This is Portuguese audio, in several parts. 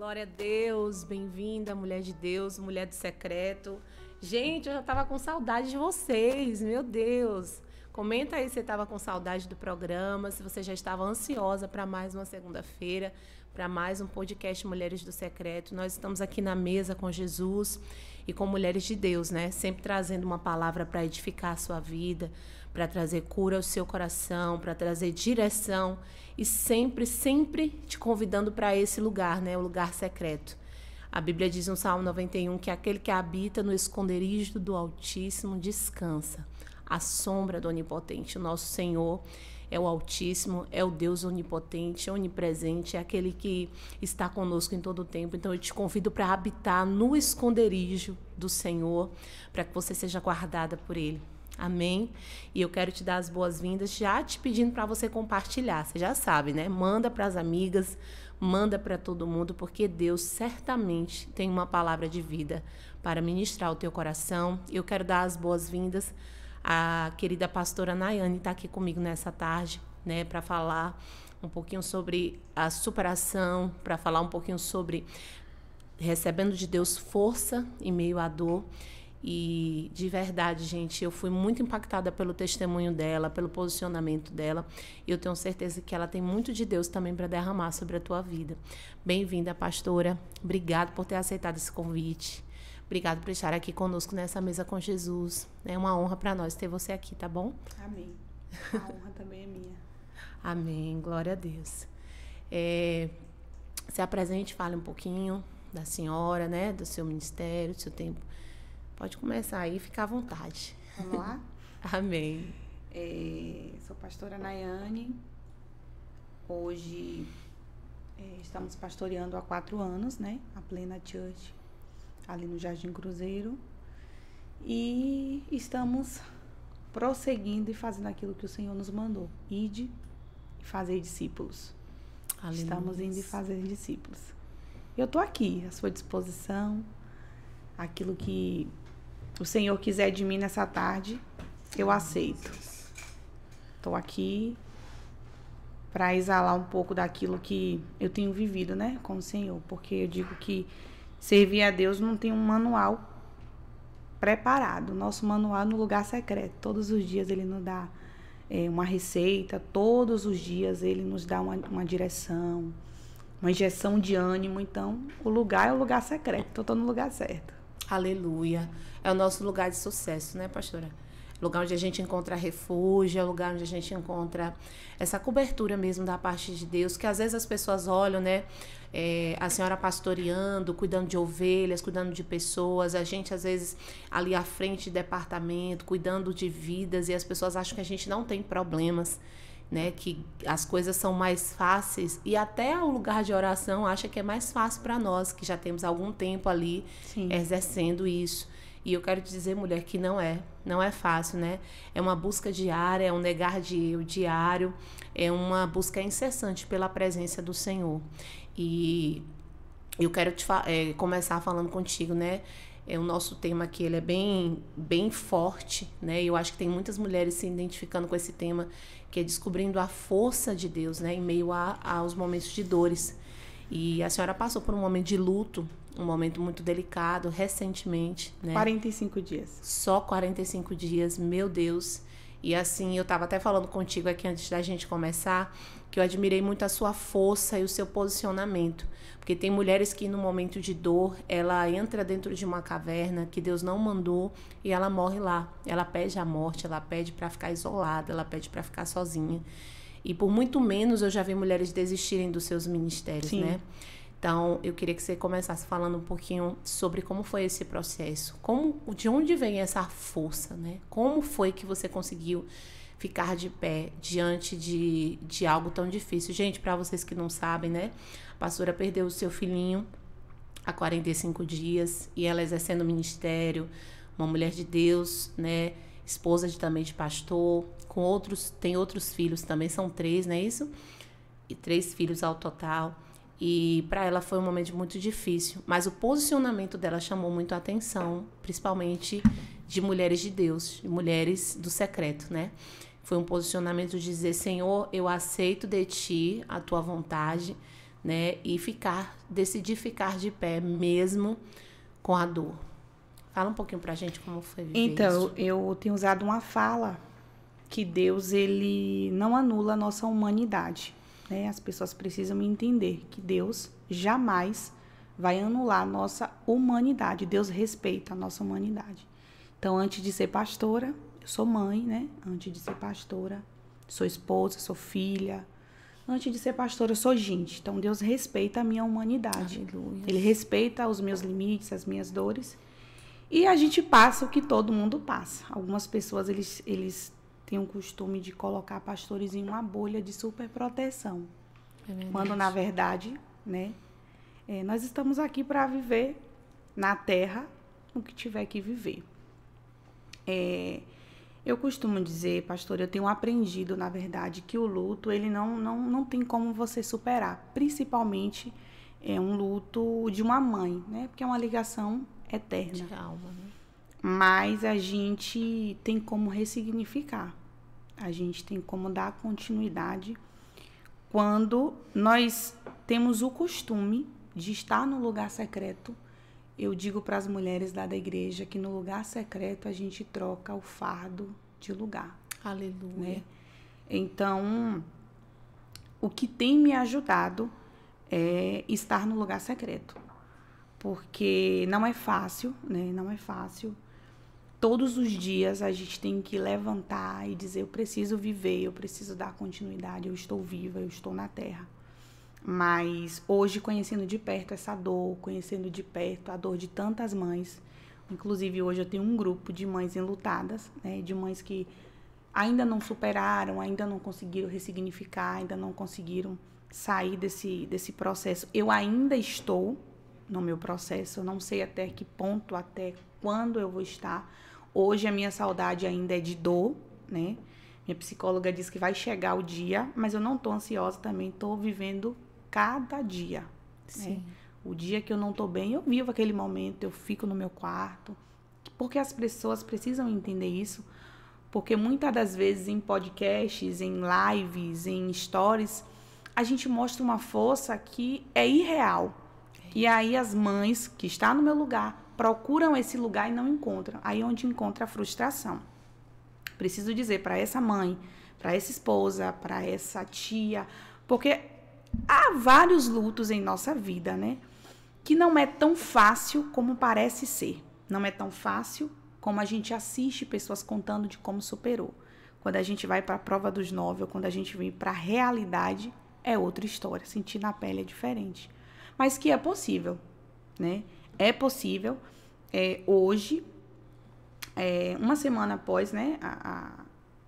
Glória a Deus, bem-vinda, mulher de Deus, mulher do secreto. Gente, eu já estava com saudade de vocês, meu Deus. Comenta aí se você estava com saudade do programa, se você já estava ansiosa para mais uma segunda-feira, para mais um podcast Mulheres do Secreto. Nós estamos aqui na mesa com Jesus e com mulheres de Deus, né? Sempre trazendo uma palavra para edificar a sua vida, para trazer cura ao seu coração, para trazer direção e sempre te convidando para esse lugar, né? O lugar secreto. A Bíblia diz no Salmo 91 que aquele que habita no esconderijo do Altíssimo descansa à sombra do Onipotente. O nosso Senhor é o Altíssimo, é o Deus onipotente, onipresente, é aquele que está conosco em todo o tempo. Então eu te convido para habitar no esconderijo do Senhor, para que você seja guardada por Ele. Amém? E eu quero te dar as boas-vindas, já te pedindo para você compartilhar. Você já sabe, né? Manda para as amigas, manda para todo mundo, porque Deus certamente tem uma palavra de vida para ministrar o teu coração. Eu quero dar as boas-vindas à querida pastora Nayane, está aqui comigo nessa tarde, né? Para falar um pouquinho sobre a superação, para falar um pouquinho sobre recebendo de Deus força em meio à dor. E, de verdade, gente, eu fui muito impactada pelo testemunho dela, pelo posicionamento dela. E eu tenho certeza que ela tem muito de Deus também para derramar sobre a tua vida. Bem-vinda, pastora. Obrigada por ter aceitado esse convite. Obrigada por estar aqui conosco nessa mesa com Jesus. É uma honra para nós ter você aqui, tá bom? Amém. A honra também é minha. Amém. Glória a Deus. Se apresente, fale um pouquinho da senhora, né? Do seu ministério, do seu tempo. Pode começar aí, fica à vontade. Vamos lá? Amém. Sou pastora Nayane. Hoje estamos pastoreando há 4 anos, né? A Plena Church, ali no Jardim Cruzeiro. E estamos prosseguindo e fazendo aquilo que o Senhor nos mandou. Ide e fazer discípulos. Aleluia. Estamos indo e fazendo discípulos. Eu estou aqui, à sua disposição. Aquilo que o Senhor quiser de mim nessa tarde, eu aceito. Estou aqui para exalar um pouco daquilo que eu tenho vivido, né, com o Senhor. Porque eu digo que servir a Deus não tem um manual preparado. Nosso manual é no lugar secreto. Todos os dias Ele nos dá uma receita. Todos os dias Ele nos dá uma direção, uma injeção de ânimo. Então, o lugar é o lugar secreto. Então, estou no lugar certo. Aleluia. É o nosso lugar de sucesso, né, pastora? Lugar onde a gente encontra refúgio, é o lugar onde a gente encontra essa cobertura mesmo da parte de Deus, que às vezes as pessoas olham, né, a senhora pastoreando, cuidando de ovelhas, cuidando de pessoas, a gente às vezes ali à frente de departamento, cuidando de vidas, e as pessoas acham que a gente não tem problemas, né, que as coisas são mais fáceis, e até o lugar de oração acha que é mais fácil para nós, que já temos algum tempo ali exercendo isso. E eu quero te dizer, mulher, que não é fácil, né? É uma busca diária, é um negar de eu diário, é uma busca incessante pela presença do Senhor. E eu quero começar falando contigo, né? O nosso tema aqui, ele é bem forte, né? Eu acho que tem muitas mulheres se identificando com esse tema, que é descobrindo a força de Deus, né? Em meio aos momentos de dores. E a senhora passou por um momento de luto, um momento muito delicado, recentemente, né? 45 dias. Só 45 dias, meu Deus. E assim, eu estava até falando contigo aqui antes da gente começar, que eu admirei muito a sua força e o seu posicionamento. Porque tem mulheres que no momento de dor, ela entra dentro de uma caverna que Deus não mandou e ela morre lá. Ela pede a morte, ela pede para ficar isolada, ela pede para ficar sozinha. E por muito menos eu já vi mulheres desistirem dos seus ministérios, Sim. né? Então, eu queria que você começasse falando um pouquinho sobre como foi esse processo. De onde vem essa força, né? Como foi que você conseguiu ficar de pé diante de algo tão difícil? Gente, para vocês que não sabem, né? A pastora perdeu o seu filhinho há 45 dias e ela exercendo o ministério, uma mulher de Deus, né? Esposa também de pastor, tem outros filhos também, são 3, não é isso? E 3 filhos ao total. E para ela foi um momento muito difícil, mas o posicionamento dela chamou muito a atenção, principalmente de mulheres de Deus, de mulheres do secreto, né? Foi um posicionamento de dizer, Senhor, eu aceito de ti a tua vontade, né? E decidir ficar de pé mesmo com a dor. Fala um pouquinho pra gente como foi viver Então, isso. eu tenho usado uma fala que Deus, ele não anula a nossa humanidade, né? As pessoas precisam entender que Deus jamais vai anular a nossa humanidade. Deus respeita a nossa humanidade. Então, antes de ser pastora, eu sou mãe, né? Antes de ser pastora, sou esposa, sou filha. Antes de ser pastora, eu sou gente. Então, Deus respeita a minha humanidade. Aleluia. Ele respeita os meus limites, as minhas dores. E a gente passa o que todo mundo passa. Algumas pessoas, eles têm o costume de colocar pastores em uma bolha de superproteção. Quando, na verdade, né, nós estamos aqui para viver na terra o que tiver que viver. Eu costumo dizer, pastor, eu tenho aprendido, na verdade, que o luto, ele não tem como você superar. Principalmente um luto de uma mãe, né? Porque é uma ligação eterna. De alma, né? Mas a gente tem como ressignificar. A gente tem como dar continuidade quando nós temos o costume de estar no lugar secreto. Eu digo para as mulheres lá da igreja que no lugar secreto a gente troca o fardo de lugar. Aleluia. Né? Então, o que tem me ajudado é estar no lugar secreto. Porque não é fácil, né? Não é fácil. Todos os dias a gente tem que levantar e dizer, eu preciso viver, eu preciso dar continuidade, eu estou viva, eu estou na terra. Mas hoje, conhecendo de perto essa dor, conhecendo de perto a dor de tantas mães, inclusive hoje eu tenho um grupo de mães enlutadas, né, de mães que ainda não superaram, ainda não conseguiram ressignificar, ainda não conseguiram sair desse processo. Eu ainda estou no meu processo, eu não sei até que ponto, até quando eu vou estar. Hoje a minha saudade ainda é de dor, né? Minha psicóloga diz que vai chegar o dia, mas eu não estou ansiosa também, estou vivendo cada dia. Sim. Né? O dia que eu não estou bem, eu vivo aquele momento, eu fico no meu quarto. Porque as pessoas precisam entender isso, porque muitas das vezes em podcasts, em lives, em stories, a gente mostra uma força que é irreal. E aí as mães que estão no meu lugar procuram esse lugar e não encontram. Aí é onde encontra a frustração. Preciso dizer para essa mãe, para essa esposa, para essa tia, porque há vários lutos em nossa vida, né? Que não é tão fácil como parece ser. Não é tão fácil como a gente assiste pessoas contando de como superou. Quando a gente vai para a prova dos 9 ou quando a gente vem para a realidade, é outra história. Sentir na pele é diferente. Mas que é possível, né? É possível. Hoje, uma semana após, né,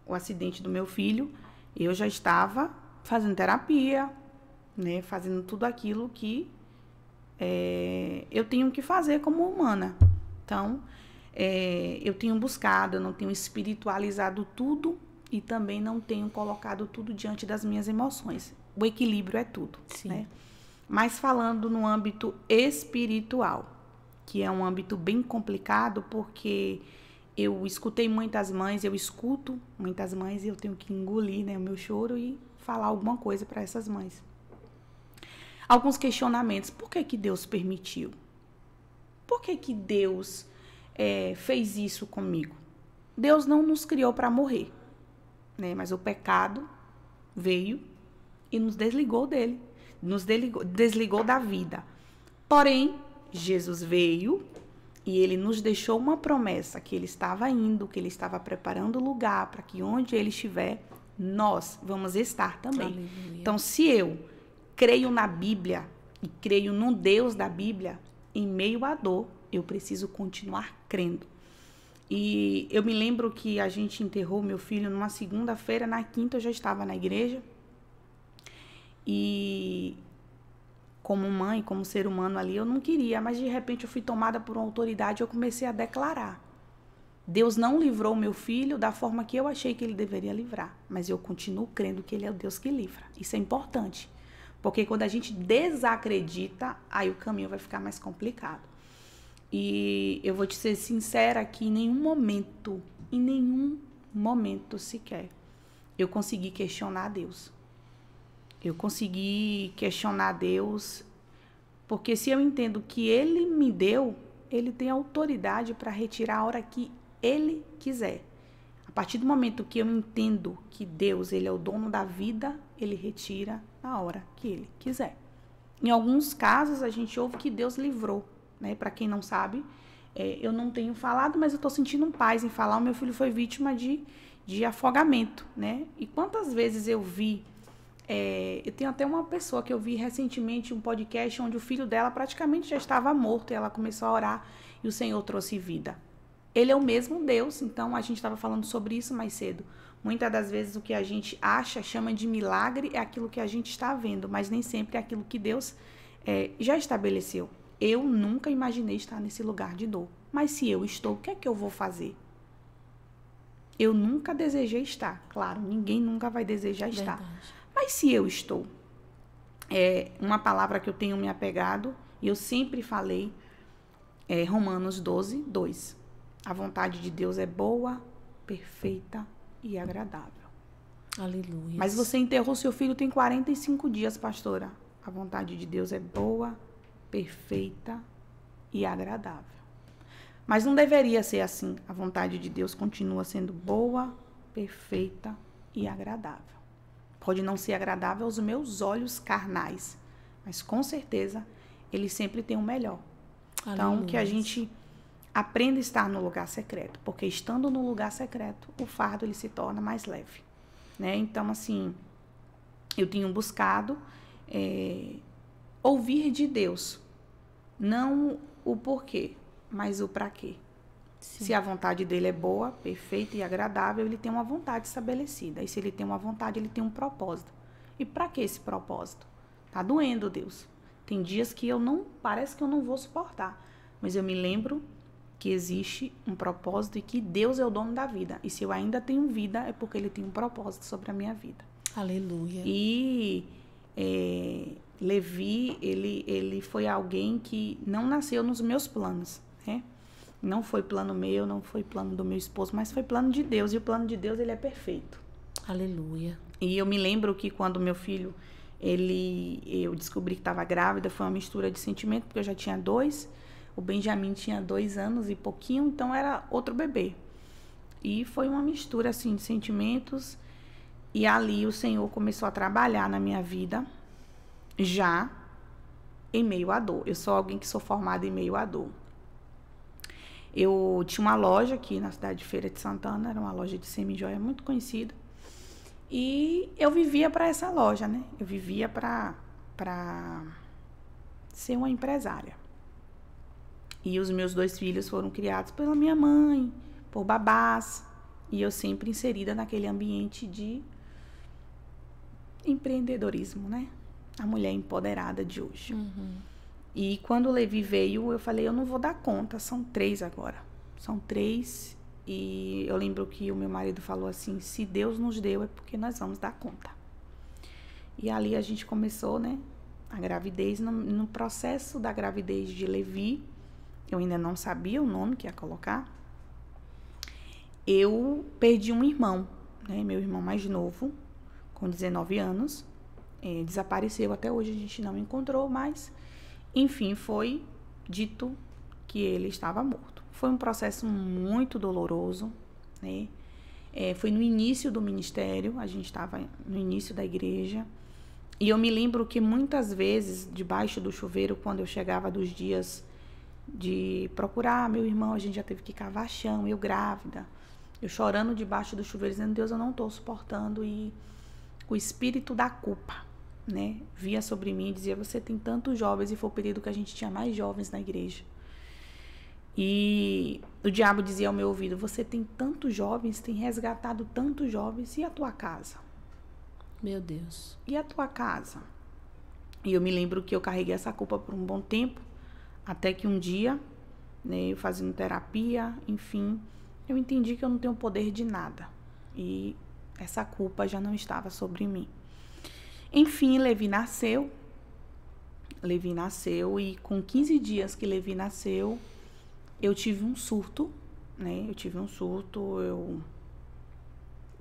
o acidente do meu filho, eu já estava fazendo terapia, né, fazendo tudo aquilo que eu tenho que fazer como humana. Então, eu tenho buscado, eu não tenho espiritualizado tudo e também não tenho colocado tudo diante das minhas emoções. O equilíbrio é tudo, Sim. Né? Mas falando no âmbito espiritual, que é um âmbito bem complicado, porque eu escutei muitas mães, eu escuto muitas mães e eu tenho que engolir, né, o meu choro e falar alguma coisa para essas mães. Alguns questionamentos. Por que Deus permitiu? Por que Deus fez isso comigo? Deus não nos criou para morrer, né? Mas o pecado veio e nos desligou dele. Nos desligou da vida. Porém, Jesus veio e ele nos deixou uma promessa que ele estava indo, que ele estava preparando o lugar para que onde ele estiver, nós vamos estar também. Aleluia. Então, se eu creio na Bíblia e creio no Deus da Bíblia, em meio à dor, eu preciso continuar crendo. E eu me lembro que a gente enterrou meu filho numa segunda-feira, na quinta eu já estava na igreja. E como mãe, como ser humano ali, eu não queria, mas de repente eu fui tomada por uma autoridade e eu comecei a declarar. Deus não livrou meu filho da forma que eu achei que ele deveria livrar, mas eu continuo crendo que ele é o Deus que livra. Isso é importante, porque quando a gente desacredita, aí o caminho vai ficar mais complicado. E eu vou te ser sincera que em nenhum momento sequer, eu consegui questionar Deus. Eu consegui questionar Deus, porque se eu entendo que Ele me deu, Ele tem autoridade para retirar a hora que Ele quiser. A partir do momento que eu entendo que Deus, Ele é o dono da vida, Ele retira na hora que Ele quiser. Em alguns casos, a gente ouve que Deus livrou, né? Para quem não sabe, eu não tenho falado, mas eu estou sentindo paz em falar. O meu filho foi vítima de afogamento, né? E quantas vezes eu vi... eu tenho até uma pessoa que eu vi recentemente, um podcast, onde o filho dela praticamente já estava morto, e ela começou a orar e o Senhor trouxe vida. Ele é o mesmo Deus, então a gente estava falando sobre isso mais cedo. Muitas das vezes o que a gente acha, chama de milagre, é aquilo que a gente está vendo, mas nem sempre é aquilo que Deus já estabeleceu. Eu nunca imaginei estar nesse lugar de dor, mas se eu estou, o que é que eu vou fazer? Eu nunca desejei estar, claro, ninguém nunca vai desejar estar. Verdade. Mas se eu estou, uma palavra que eu tenho me apegado, e eu sempre falei, Romanos 12, 2. A vontade de Deus é boa, perfeita e agradável. Aleluia. Mas você enterrou seu filho tem 45 dias, pastora. A vontade de Deus é boa, perfeita e agradável. Mas não deveria ser assim. A vontade de Deus continua sendo boa, perfeita e agradável. Pode não ser agradável aos meus olhos carnais, mas com certeza Ele sempre tem o melhor. Aleluia. Então, que a gente aprenda a estar no lugar secreto, porque estando no lugar secreto, o fardo ele se torna mais leve, né? Então, assim, eu tenho buscado ouvir de Deus, não o porquê, mas o para quê. Sim. Se a vontade dele é boa, perfeita e agradável, ele tem uma vontade estabelecida. E se ele tem uma vontade, ele tem um propósito. E para que esse propósito? Tá doendo, Deus. Tem dias que parece que eu não vou suportar, mas eu me lembro que existe um propósito e que Deus é o dono da vida. E se eu ainda tenho vida, é porque Ele tem um propósito sobre a minha vida. Aleluia. E Levi, ele foi alguém que não nasceu nos meus planos, né? Não foi plano meu, não foi plano do meu esposo, mas foi plano de Deus. E o plano de Deus, ele é perfeito. Aleluia. E eu me lembro que quando meu filho, eu descobri que estava grávida, foi uma mistura de sentimento, porque eu já tinha 2. O Benjamin tinha 2 anos e pouquinho, então era outro bebê. E foi uma mistura, assim, de sentimentos. E ali o Senhor começou a trabalhar na minha vida, já em meio à dor. Eu sou alguém que sou formada em meio à dor. Eu tinha uma loja aqui na cidade de Feira de Santana, era uma loja de semi-joia muito conhecida. E eu vivia para essa loja, né? Eu vivia para ser uma empresária. E os meus 2 filhos foram criados pela minha mãe, por babás. E eu sempre inserida naquele ambiente de empreendedorismo, né? A mulher empoderada de hoje. Uhum. E quando o Levi veio, eu falei, eu não vou dar conta, são 3 agora. São 3. E eu lembro que o meu marido falou assim, se Deus nos deu, é porque nós vamos dar conta. E ali a gente começou, né? A gravidez, no processo da gravidez de Levi, eu ainda não sabia o nome que ia colocar. Eu perdi um irmão, né? Meu irmão mais novo, com 19 anos. Desapareceu, até hoje a gente não encontrou, mas, enfim, foi dito que ele estava morto. Foi um processo muito doloroso, né? Foi no início do ministério, a gente estava no início da igreja. E eu me lembro que muitas vezes, debaixo do chuveiro, quando eu chegava dos dias de procurar meu irmão, a gente já teve que cavar chão, eu grávida, eu chorando debaixo do chuveiro, dizendo, Deus, eu não estou suportando. E o espírito da culpa, né, via sobre mim e dizia, você tem tantos jovens, e foi o período que a gente tinha mais jovens na igreja. E o diabo dizia ao meu ouvido, você tem tantos jovens, tem resgatado tantos jovens, e a tua casa? Meu Deus. E a tua casa? E eu me lembro que eu carreguei essa culpa por um bom tempo, até que um dia, né, eu fazendo terapia, enfim, eu entendi que eu não tenho poder de nada. E essa culpa já não estava sobre mim. Enfim, Levi nasceu. E com 15 dias que Levi nasceu, eu tive um surto, né?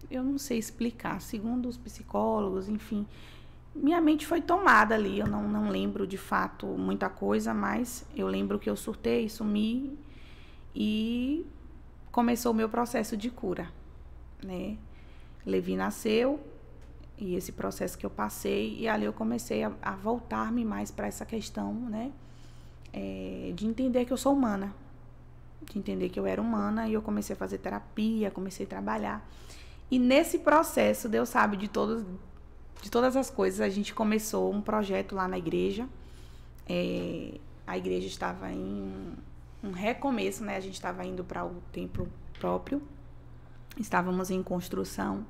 Eu não sei explicar. Segundo os psicólogos, enfim, minha mente foi tomada ali. Eu não lembro de fato muita coisa, mas eu lembro que eu surtei, sumi e começou o meu processo de cura, né? Levi nasceu e esse processo que eu passei, e ali eu comecei a voltar-me mais para essa questão, né? De entender que eu sou humana, de entender que eu era humana, e eu comecei a fazer terapia, comecei a trabalhar. E nesse processo, Deus sabe de todas as coisas, a gente começou um projeto lá na igreja. A igreja estava em um recomeço, né? A gente estava indo para o templo próprio, estávamos em construção,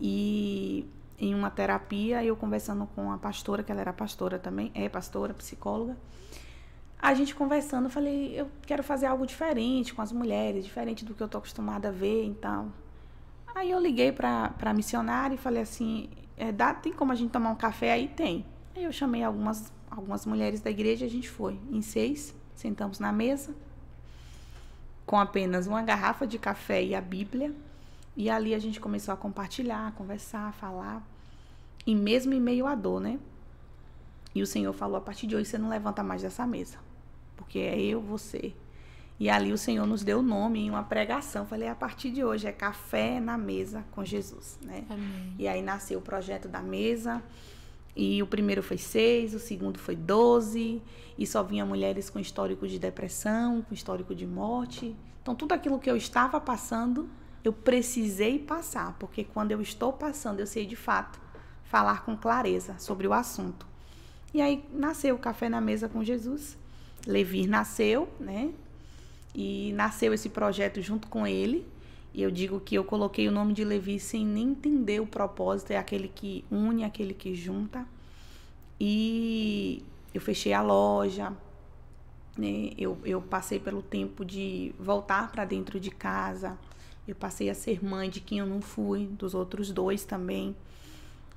e em uma terapia, eu conversando com a pastora, que ela era pastora também, pastora, psicóloga, a gente conversando, eu falei, eu quero fazer algo diferente com as mulheres, diferente do que eu tô acostumada a ver, então. Aí eu liguei para a missionária e falei assim, tem como a gente tomar um café aí? Tem. Aí eu chamei algumas mulheres da igreja, a gente foi. Em 6, sentamos na mesa, com apenas uma garrafa de café e a Bíblia, e ali a gente começou a compartilhar, a conversar, a falar, e mesmo em meio à dor, né? E o Senhor falou, a partir de hoje você não levanta mais dessa mesa, porque é eu, você. E ali o Senhor nos deu o nome em uma pregação. Falei, a partir de hoje é café na mesa com Jesus, né? Amém. E aí nasceu o projeto da mesa. E o primeiro foi 6, o segundo foi 12. E só vinha mulheres com histórico de depressão, com histórico de morte. Então, tudo aquilo que eu estava passando, eu precisei passar. Porque quando eu estou passando, eu sei de fato falar com clareza sobre o assunto. E aí nasceu o Café na Mesa com Jesus. Levi nasceu, né? E nasceu esse projeto junto com ele. E eu digo que eu coloquei o nome de Levi sem nem entender o propósito. É aquele que une, aquele que junta. E eu fechei a loja, né? Eu passei pelo tempo de voltar para dentro de casa. Eu passei a ser mãe de quem eu não fui, dos outros 2 também.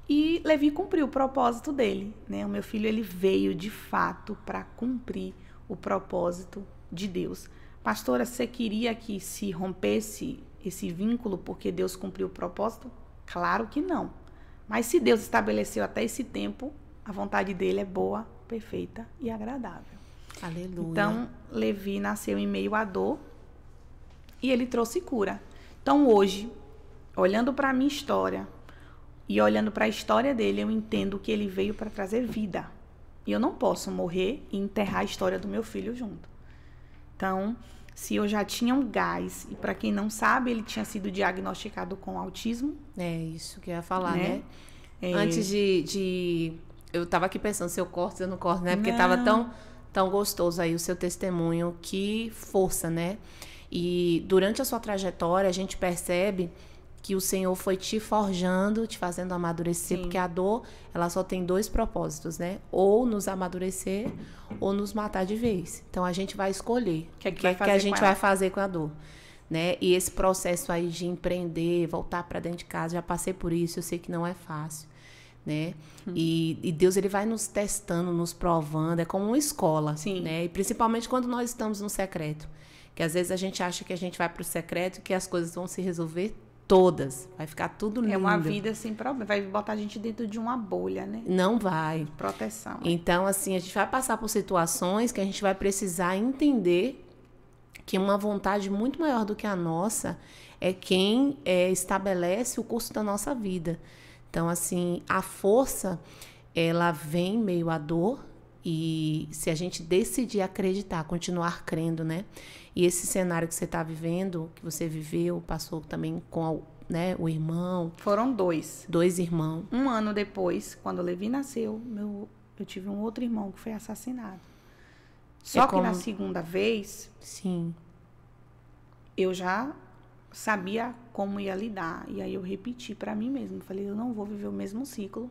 E Levi cumpriu o propósito dele, né? O meu filho, ele veio de fato para cumprir o propósito de Deus. Pastora, você queria que se rompesse esse vínculo porque Deus cumpriu o propósito? Claro que não. Mas se Deus estabeleceu até esse tempo, a vontade dele é boa, perfeita e agradável. Aleluia. Então, Levi nasceu em meio à dor e ele trouxe cura. Então, hoje, olhando para a minha história e olhando para a história dele, eu entendo que ele veio para trazer vida. E eu não posso morrer e enterrar a história do meu filho junto. Então, se eu já tinha um gás, e para quem não sabe, ele tinha sido diagnosticado com autismo. É isso que eu ia falar, né? Antes eu tava aqui pensando se eu corto, se eu não corto, né? Porque tava tão gostoso aí o seu testemunho, que força, né? E durante a sua trajetória, a gente percebe que o Senhor foi te forjando, te fazendo amadurecer, porque a dor, ela só tem 2 propósitos, né? Ou nos amadurecer, ou nos matar de vez. Então, a gente vai escolher o que a gente vai fazer com a dor, né? E esse processo aí de empreender, voltar para dentro de casa, já passei por isso, eu sei que não é fácil, né? E Deus, ele vai nos testando, nos provando, é como uma escola, né? E principalmente quando nós estamos no secreto, que às vezes a gente acha que a gente vai para o secreto, que as coisas vão se resolver todas, vai ficar tudo lindo. É uma vida sem problema, vai botar a gente dentro de uma bolha, né? Não vai. Proteção. Então, assim, a gente vai passar por situações que a gente vai precisar entender que uma vontade muito maior do que a nossa é quem estabelece o curso da nossa vida. Então, assim, a força, ela vem meio à dor, e se a gente decidir acreditar, continuar crendo, né? E esse cenário que você está vivendo, que você viveu, passou também com o irmão. Foram 2. 2 irmãos. Um ano depois, quando o Levi nasceu, eu tive um outro irmão que foi assassinado. Só que na segunda vez, eu já sabia como ia lidar. E aí eu repeti para mim mesma. Falei, eu não vou viver o mesmo ciclo.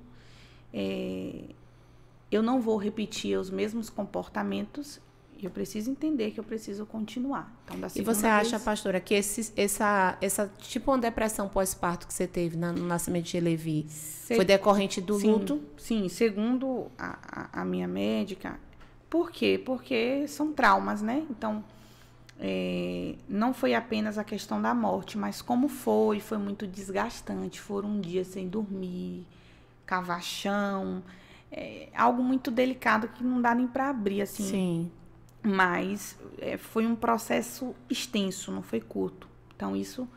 Eu não vou repetir os mesmos comportamentos. Eu preciso entender que eu preciso continuar. Então, da segunda vez... E você acha, pastora, que essa tipo uma depressão pós-parto que você teve no nascimento de Levi foi decorrente do luto? Sim, segundo a minha médica. Por quê? Porque são traumas, né? Então, não foi apenas a questão da morte, mas como foi muito desgastante. Foram dias sem dormir, cavar chão, algo muito delicado que não dá nem para abrir, assim. Sim. Mas foi um processo extenso, não foi curto. Então, isso,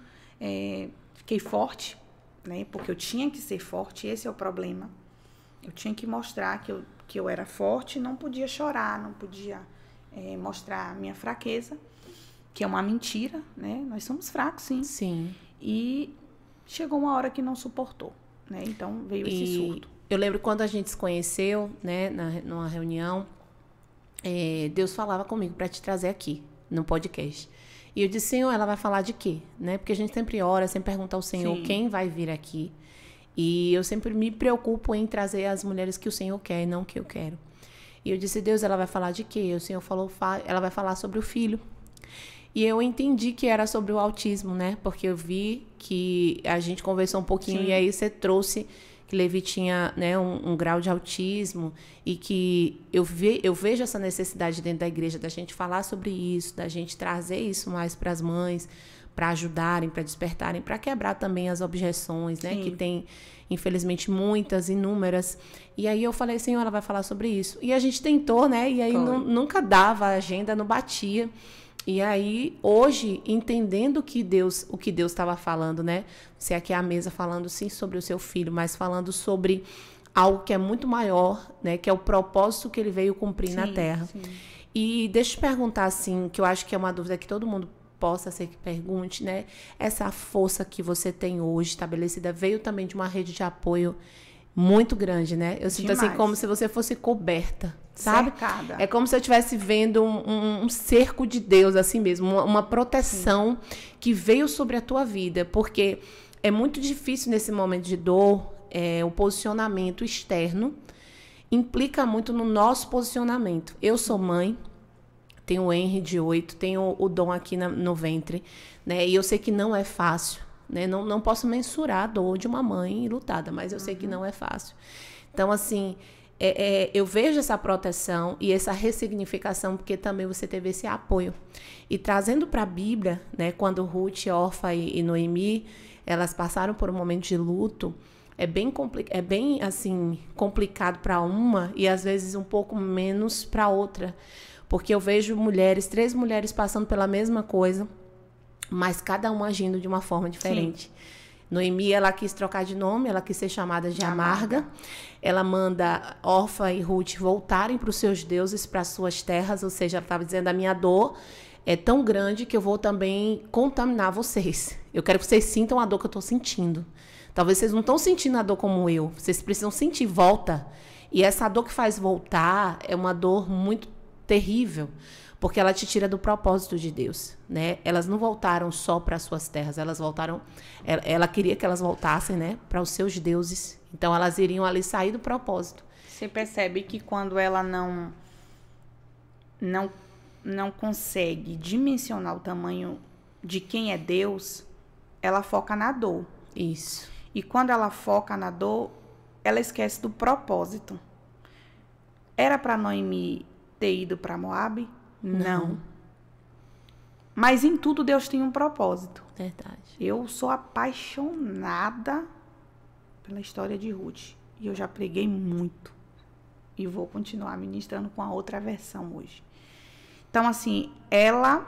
fiquei forte, né? Porque eu tinha que ser forte, esse é o problema. Eu tinha que mostrar que eu era forte, não podia chorar, não podia mostrar a minha fraqueza, que é uma mentira, né? Nós somos fracos, sim. Sim. E chegou uma hora que não suportou, né? Então, veio esse surto. Eu lembro quando a gente se conheceu, né, numa reunião, Deus falava comigo para te trazer aqui, no podcast. E eu disse, Senhor, ela vai falar de quê? Né? Porque a gente sempre ora, sempre pergunta ao Senhor Sim. quem vai vir aqui. E eu sempre me preocupo em trazer as mulheres que o Senhor quer e não que eu quero. E eu disse, Deus, ela vai falar de quê? E o Senhor falou, ela vai falar sobre o filho. E eu entendi que era sobre o autismo, né? Porque eu vi que a gente conversou um pouquinho. Sim. E aí você trouxe que Levi tinha, né, um grau de autismo e que eu vejo essa necessidade dentro da igreja da gente falar sobre isso, da gente trazer isso mais para as mães, para ajudarem, para despertarem, para quebrar também as objeções, né? Sim. Que tem, infelizmente, muitas, inúmeras. E aí eu falei, Senhor, ela vai falar sobre isso. E a gente tentou, né? E aí nunca dava, a agenda não batia. E aí, hoje, entendendo o que Deus estava falando, né? Você aqui à mesa falando, sim, sobre o seu filho, mas falando sobre algo que é muito maior, né? Que é o propósito que ele veio cumprir, sim, na Terra. Sim. E deixa eu te perguntar, assim, que eu acho que é uma dúvida que todo mundo possa ser que pergunte, né? Essa força que você tem hoje estabelecida veio também de uma rede de apoio muito grande, né? Eu sinto assim como se você fosse coberta, sabe? Cercada. É como se eu estivesse vendo um cerco de Deus, assim mesmo, uma proteção, sim, que veio sobre a tua vida, porque é muito difícil nesse momento de dor, o posicionamento externo implica muito no nosso posicionamento. Eu sou mãe, tenho o Henry de 8, tenho o Dom aqui no ventre, né? E eu sei que não é fácil. Né? Não posso mensurar a dor de uma mãe lutada, mas eu sei que não é fácil. Então, assim, eu vejo essa proteção e essa ressignificação, porque também você teve esse apoio. E trazendo para a Bíblia, né, quando Ruth, Orfa e Noemi, elas passaram por um momento de luto, é bem assim, complicado para uma e às vezes um pouco menos para outra. Porque eu vejo 3 mulheres passando pela mesma coisa, mas cada uma agindo de uma forma diferente. Sim. Noemi, ela quis trocar de nome, ela quis ser chamada de Amarga. Ela manda Orfa e Ruth voltarem para os seus deuses, para as suas terras, ou seja, ela estava dizendo, a minha dor é tão grande que eu vou também contaminar vocês. Eu quero que vocês sintam a dor que eu estou sentindo. Talvez vocês não estão sentindo a dor como eu, vocês precisam sentir, volta. E essa dor que faz voltar é uma dor muito terrível, porque ela te tira do propósito de Deus, né? Elas não voltaram só para as suas terras, elas voltaram, ela queria que elas voltassem, né, para os seus deuses. Então elas iriam ali sair do propósito. Você percebe que quando ela não consegue dimensionar o tamanho de quem é Deus, ela foca na dor. Isso. E quando ela foca na dor, ela esquece do propósito. Era para Noemi ter ido para Moabe? Não. Mas em tudo Deus tem um propósito. Verdade. Eu sou apaixonada pela história de Ruth. E eu já preguei muito. E vou continuar ministrando com a outra versão hoje. Então, assim, ela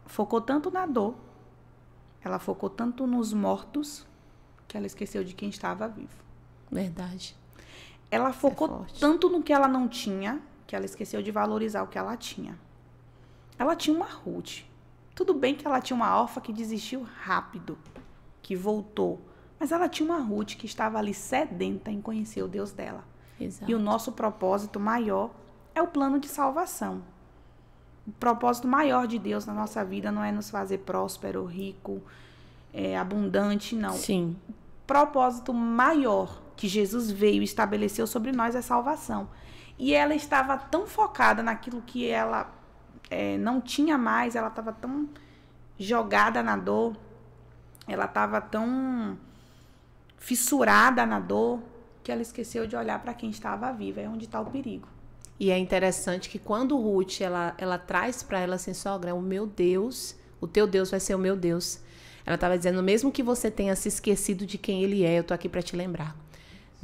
focou tanto na dor, ela focou tanto nos mortos, que ela esqueceu de quem estava vivo. Verdade. Ela focou tanto no que ela não tinha, que ela esqueceu de valorizar o que ela tinha. Ela tinha uma Ruth. Tudo bem que ela tinha uma Orfa que desistiu rápido, que voltou. Mas ela tinha uma Ruth que estava ali sedenta em conhecer o Deus dela. Exato. E o nosso propósito maior é o plano de salvação. O propósito maior de Deus na nossa vida não é nos fazer próspero, rico, abundante, não. Sim. O propósito maior que Jesus veio e estabeleceu sobre nós é salvação. E ela estava tão focada naquilo que ela não tinha mais, ela estava tão jogada na dor, ela estava tão fissurada na dor, que ela esqueceu de olhar para quem estava viva. É onde está o perigo. E é interessante que quando Ruth, ela traz para ela assim, sogra, o meu Deus, o teu Deus vai ser o meu Deus. Ela estava dizendo, mesmo que você tenha se esquecido de quem ele é, eu tô aqui para te lembrar.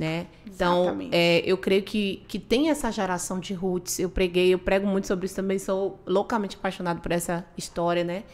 né? Então, Exatamente. eu creio que tem essa geração de Ruths. Eu prego muito sobre isso também, sou loucamente apaixonada por essa história, né?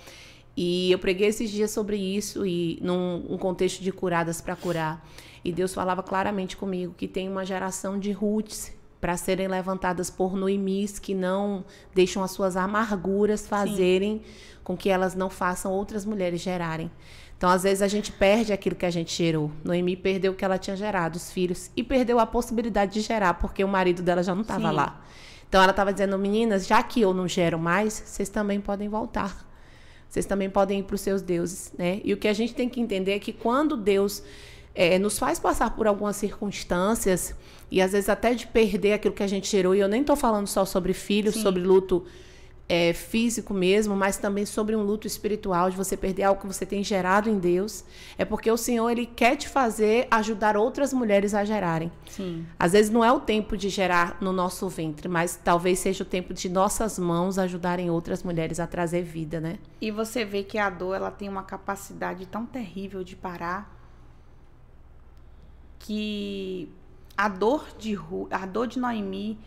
E eu preguei esses dias sobre isso, e num contexto de curadas para curar. E Deus falava claramente comigo que tem uma geração de Ruths para serem levantadas por Noemis, que não deixam as suas amarguras fazerem com que elas não façam outras mulheres gerarem. Então, às vezes, a gente perde aquilo que a gente gerou. Noemi perdeu o que ela tinha gerado, os filhos, e perdeu a possibilidade de gerar, porque o marido dela já não estava lá. Então, ela estava dizendo, meninas, já que eu não gero mais, vocês também podem voltar. Vocês também podem ir para os seus deuses, né? E o que a gente tem que entender é que quando Deus nos faz passar por algumas circunstâncias, e às vezes até de perder aquilo que a gente gerou, e eu nem estou falando só sobre filhos, sobre luto físico mesmo, mas também sobre um luto espiritual, de você perder algo que você tem gerado em Deus, é porque o Senhor, Ele quer te fazer ajudar outras mulheres a gerarem. Sim. Às vezes não é o tempo de gerar no nosso ventre, mas talvez seja o tempo de nossas mãos ajudarem outras mulheres a trazer vida, né? E você vê que a dor, ela tem uma capacidade tão terrível de parar, que a dor de Noemi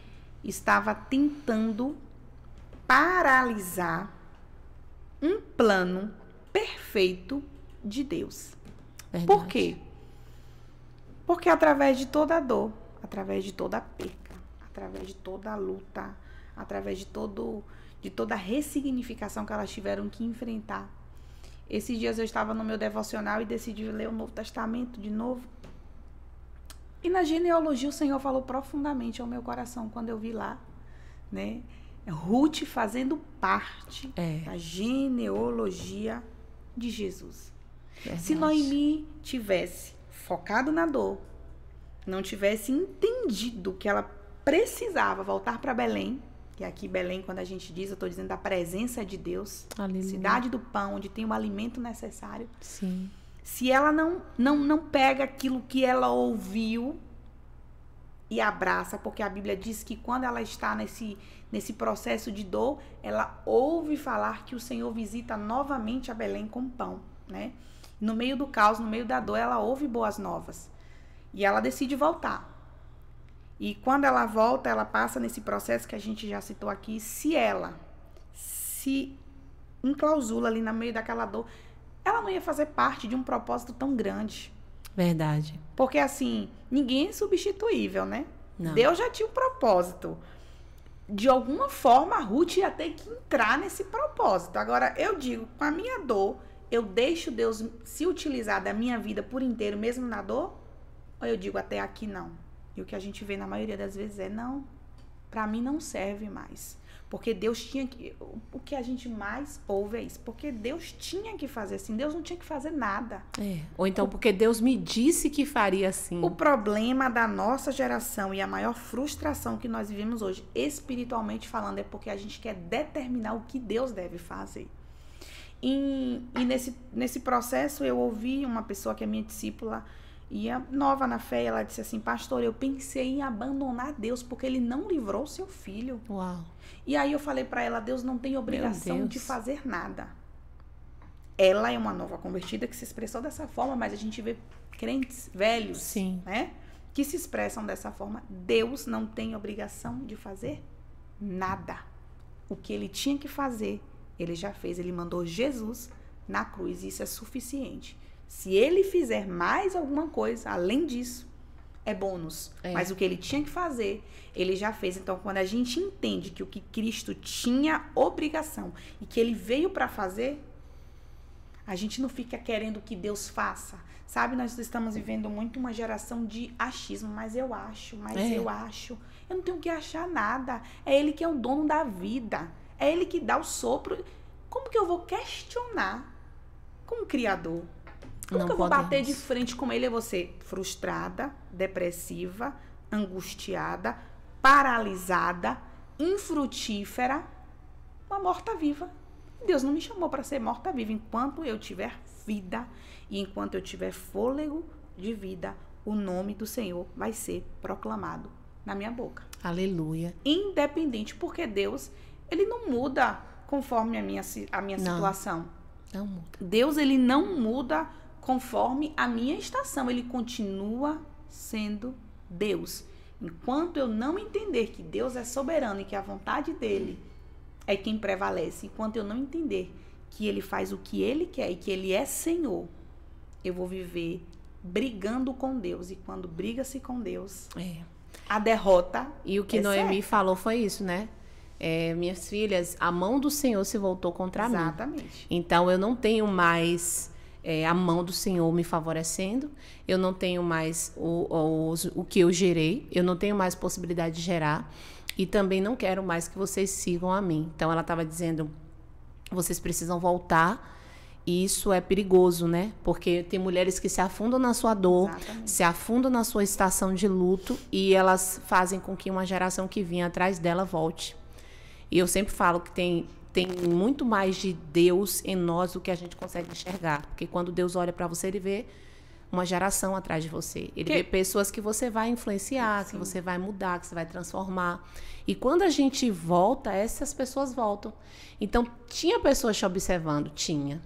estava tentando paralisar um plano perfeito de Deus. Verdade. Por quê? Porque através de toda a dor, através de toda a perca, através de toda a luta, através de toda a ressignificação que elas tiveram que enfrentar. Esses dias eu estava no meu devocional e decidi ler o Novo Testamento de novo. E na genealogia o Senhor falou profundamente ao meu coração quando eu vi lá, né? Ruth fazendo parte da genealogia de Jesus. Verdade. Se Noemi tivesse focado na dor, não tivesse entendido que ela precisava voltar para Belém, que aqui Belém, quando a gente diz, eu estou dizendo da presença de Deus, Aleluia. Cidade do pão, onde tem o alimento necessário. Sim. Se ela não pega aquilo que ela ouviu e abraça, porque a Bíblia diz que quando ela está nesse processo de dor, ela ouve falar que o Senhor visita novamente a Belém com pão, né? No meio do caos, no meio da dor, ela ouve boas novas. E ela decide voltar. E quando ela volta, ela passa nesse processo que a gente já citou aqui. Se ela se enclausula ali no meio daquela dor, ela não ia fazer parte de um propósito tão grande. Verdade. Porque, assim, ninguém é substituível, né? Não. Deus já tinha um propósito. De alguma forma, a Ruth ia ter que entrar nesse propósito. Agora, eu digo, com a minha dor, eu deixo Deus se utilizar da minha vida por inteiro, mesmo na dor? Ou eu digo, até aqui não? E o que a gente vê na maioria das vezes é, não, pra mim não serve mais. Porque Deus tinha que... O que a gente mais ouve é isso. Porque Deus tinha que fazer assim. Deus não tinha que fazer nada. Ou então porque Deus me disse que faria assim. O problema da nossa geração e a maior frustração que nós vivemos hoje, espiritualmente falando, é porque a gente quer determinar o que Deus deve fazer. E nesse processo eu ouvi uma pessoa que é minha discípula, e nova na fé, ela disse assim, pastor, eu pensei em abandonar Deus porque Ele não livrou seu filho. Uau. E aí eu falei para ela, Deus não tem obrigação de fazer nada. Ela é uma nova convertida que se expressou dessa forma, mas a gente vê crentes velhos, Sim. né, que se expressam dessa forma. Deus não tem obrigação de fazer nada. O que Ele tinha que fazer, Ele já fez. Ele mandou Jesus na cruz, e isso é suficiente. Se Ele fizer mais alguma coisa, além disso, é bônus. Mas o que Ele tinha que fazer, Ele já fez. Então, quando a gente entende que o que Cristo tinha obrigação e que Ele veio para fazer, a gente não fica querendo que Deus faça. Sabe, nós estamos vivendo muito uma geração de achismo. Mas eu acho, eu acho. Eu não tenho que achar nada. É Ele que é o dono da vida. É Ele que dá o sopro. Como que eu vou questionar com o Criador? Como que eu vou bater de frente com Ele? É você frustrada, depressiva, angustiada, paralisada, infrutífera, uma morta-viva. Deus não me chamou para ser morta-viva. Enquanto eu tiver vida e enquanto eu tiver fôlego de vida, o nome do Senhor vai ser proclamado na minha boca. Aleluia. Independente, porque Deus, Ele não muda conforme a minha situação. Não muda. Deus, Ele não muda conforme a minha estação. Ele continua sendo Deus. Enquanto eu não entender que Deus é soberano e que a vontade dele é quem prevalece, enquanto eu não entender que ele faz o que ele quer e que ele é Senhor, eu vou viver brigando com Deus. E quando briga-se com Deus, a derrota E o que Noemi certa. falou foi isso, né? Minhas filhas, a mão do Senhor se voltou contra mim. Exatamente. Então, eu não tenho mais a mão do Senhor me favorecendo, eu não tenho mais o que eu gerei, eu não tenho mais possibilidade de gerar, e também não quero mais que vocês sigam a mim. Então, ela estava dizendo, vocês precisam voltar, e isso é perigoso, né? Porque tem mulheres que se afundam na sua dor, Exatamente. se afundam na sua estação de luto, e elas fazem com que uma geração que vinha atrás dela volte. E eu sempre falo que tem muito mais de Deus em nós do que a gente consegue enxergar. Porque quando Deus olha para você, ele vê uma geração atrás de você. Ele vê pessoas que você vai influenciar, que você vai mudar, que você vai transformar. E quando a gente volta, essas pessoas voltam. Então, tinha pessoas te observando? Tinha.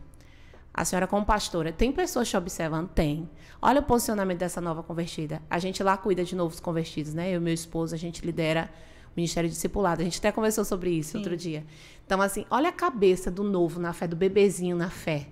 A senhora como pastora, tem pessoas te observando? Tem. Olha o posicionamento dessa nova convertida. A gente lá cuida de novos convertidos, né? Eu e meu esposo, a gente lidera o Ministério Discipulado. A gente até conversou sobre isso outro dia. Então, assim, olha a cabeça do novo na fé, do bebezinho na fé.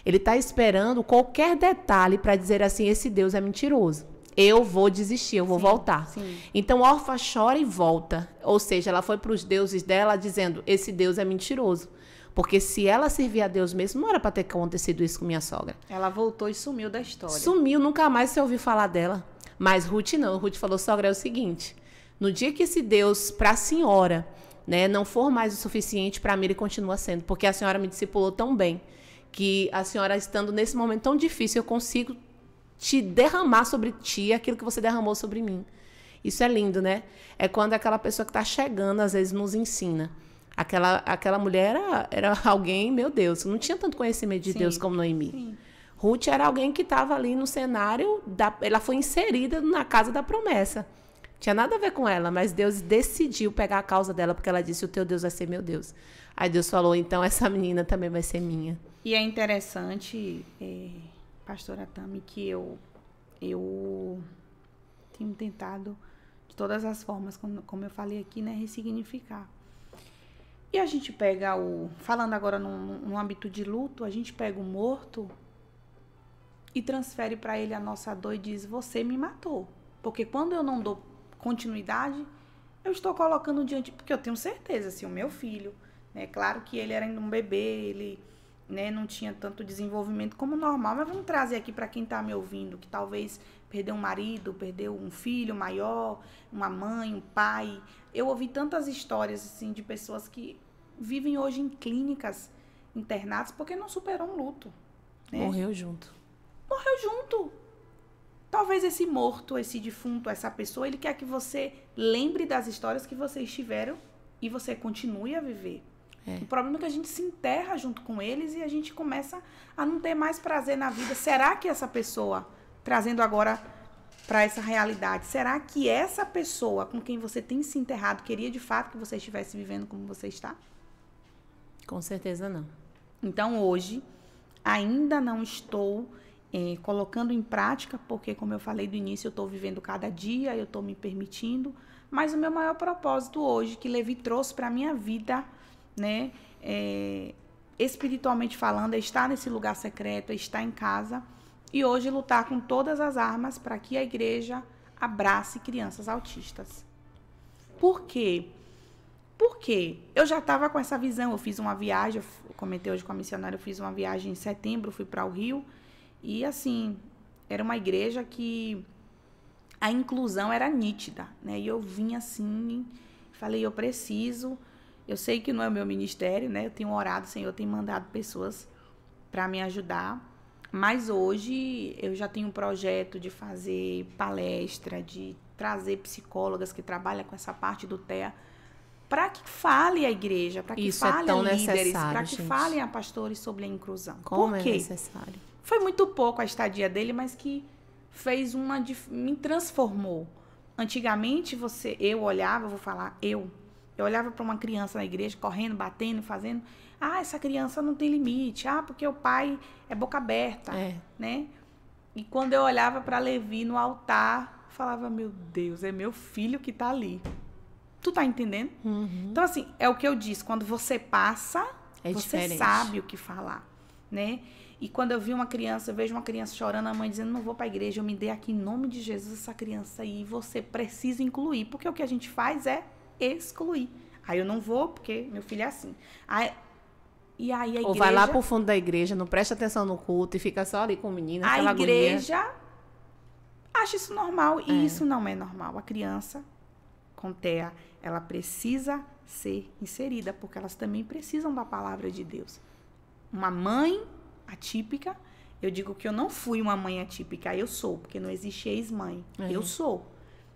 Ele está esperando qualquer detalhe para dizer assim, esse Deus é mentiroso. Eu vou desistir, eu vou voltar. Sim. Então, órfã chora e volta. Ou seja, ela foi para os deuses dela dizendo, esse Deus é mentiroso. Porque se ela servia a Deus mesmo, não era para ter acontecido isso com minha sogra. Ela voltou e sumiu da história. Sumiu, nunca mais você ouviu falar dela. Mas Ruth não. Ruth falou, sogra, é o seguinte, no dia que esse Deus, para a senhora, né, não for mais o suficiente, para mim ele continua sendo. Porque a senhora me discipulou tão bem, que a senhora estando nesse momento tão difícil, eu consigo te derramar sobre ti aquilo que você derramou sobre mim. Isso é lindo, né? É quando aquela pessoa que está chegando, às vezes, nos ensina. Aquela mulher era alguém, meu Deus, não tinha tanto conhecimento de Deus como Noemi. Sim. Ruth era alguém que estava ali no cenário, ela foi inserida na casa da promessa. Tinha nada a ver com ela, mas Deus decidiu pegar a causa dela, porque ela disse, o teu Deus vai ser meu Deus. Aí Deus falou, então essa menina também vai ser minha. E é interessante, pastora Tami, que eu tenho tentado, de todas as formas, como eu falei aqui, né, ressignificar. E a gente pega falando agora num âmbito de luto, a gente pega o morto e transfere para ele a nossa dor e diz, você me matou. Porque quando eu não dou continuidade, eu estou colocando diante, porque eu tenho certeza, assim, o meu filho, né, claro que ele era ainda um bebê, ele, né, não tinha tanto desenvolvimento como normal, mas vamos trazer aqui para quem está me ouvindo, que talvez perdeu um marido, perdeu um filho maior, uma mãe, um pai. Eu ouvi tantas histórias, assim, de pessoas que vivem hoje em clínicas internadas porque não superou um luto. Né? Morreu junto. Morreu junto. Talvez esse morto, esse defunto, essa pessoa, ele quer que você lembre das histórias que vocês tiveram e você continue a viver. O problema é que a gente se enterra junto com eles e a gente começa a não ter mais prazer na vida. Será que essa pessoa, trazendo agora para essa realidade, será que essa pessoa com quem você tem se enterrado queria de fato que você estivesse vivendo como você está? Com certeza não. Então hoje ainda não estou colocando em prática, porque como eu falei do início, eu estou vivendo cada dia, eu estou me permitindo, mas o meu maior propósito hoje, que Levi trouxe para a minha vida, né, espiritualmente falando, é estar nesse lugar secreto, é estar em casa e hoje lutar com todas as armas para que a igreja abrace crianças autistas. Por quê? Porque eu já estava com essa visão, eu fiz uma viagem, eu comentei hoje com a missionária, eu fiz uma viagem em setembro, fui para o Rio, e assim, era uma igreja que a inclusão era nítida, né? E eu vim assim, falei, eu sei que não é o meu ministério, né? Eu tenho orado, o Senhor tem mandado pessoas para me ajudar, mas hoje eu já tenho um projeto de fazer palestra, de trazer psicólogas que trabalham com essa parte do TEA, para que fale a igreja, para que fale a líderes, para que falem a pastores sobre a inclusão. Como Por quê? É necessário? Foi muito pouco a estadia dele, mas que fez me transformou. Antigamente, eu olhava, eu olhava para uma criança na igreja, correndo, batendo, fazendo. Ah, essa criança não tem limite. Ah, porque o pai é boca aberta, né? E quando eu olhava para Levi no altar, falava, meu Deus, é meu filho que tá ali. Tu tá entendendo? Uhum. Então, assim, é o que eu disse. Quando você passa, É você diferente. sabe o que falar, né? E quando eu vi uma criança, eu vejo uma criança chorando, a mãe dizendo, não vou pra igreja, eu me dei aqui em nome de Jesus essa criança aí, você precisa incluir. Porque o que a gente faz é excluir. Aí eu não vou, porque meu filho é assim. E aí a igreja... Ou vai lá pro fundo da igreja, não presta atenção no culto e fica só ali com o menino, aquela A agonia. igreja acha isso normal e isso não é normal. A criança com TEA, ela precisa ser inserida, porque elas também precisam da palavra de Deus. Uma mãe atípica, eu digo que eu não fui uma mãe atípica, eu sou, porque não existe ex-mãe. Eu sou.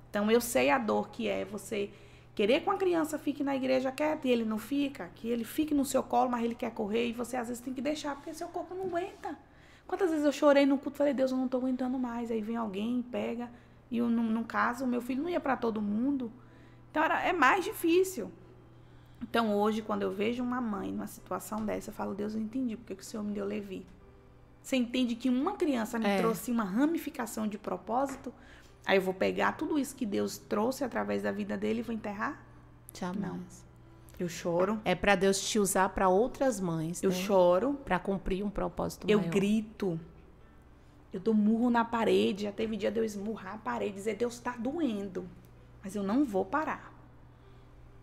Então, eu sei a dor que é você querer que uma criança fique na igreja quieta e ele não fica, que ele fique no seu colo, mas ele quer correr e você às vezes tem que deixar, porque seu corpo não aguenta. Quantas vezes eu chorei no culto e falei, Deus, eu não tô aguentando mais. Aí vem alguém, pega. E eu, no caso, o meu filho não ia para todo mundo. Então, é mais difícil. Então, hoje, quando eu vejo uma mãe numa situação dessa, eu falo, Deus, eu entendi porque que o Senhor me deu Levi. Você entende que uma criança me trouxe uma ramificação de propósito? Aí eu vou pegar tudo isso que Deus trouxe através da vida dele e vou enterrar? Jamais. Não. Eu choro. É pra Deus te usar pra outras mães, Eu choro. Pra cumprir um propósito Eu maior. grito. Eu dou murro na parede. Já teve dia de eu esmurrar a parede e dizer, Deus, tá doendo. Mas eu não vou parar.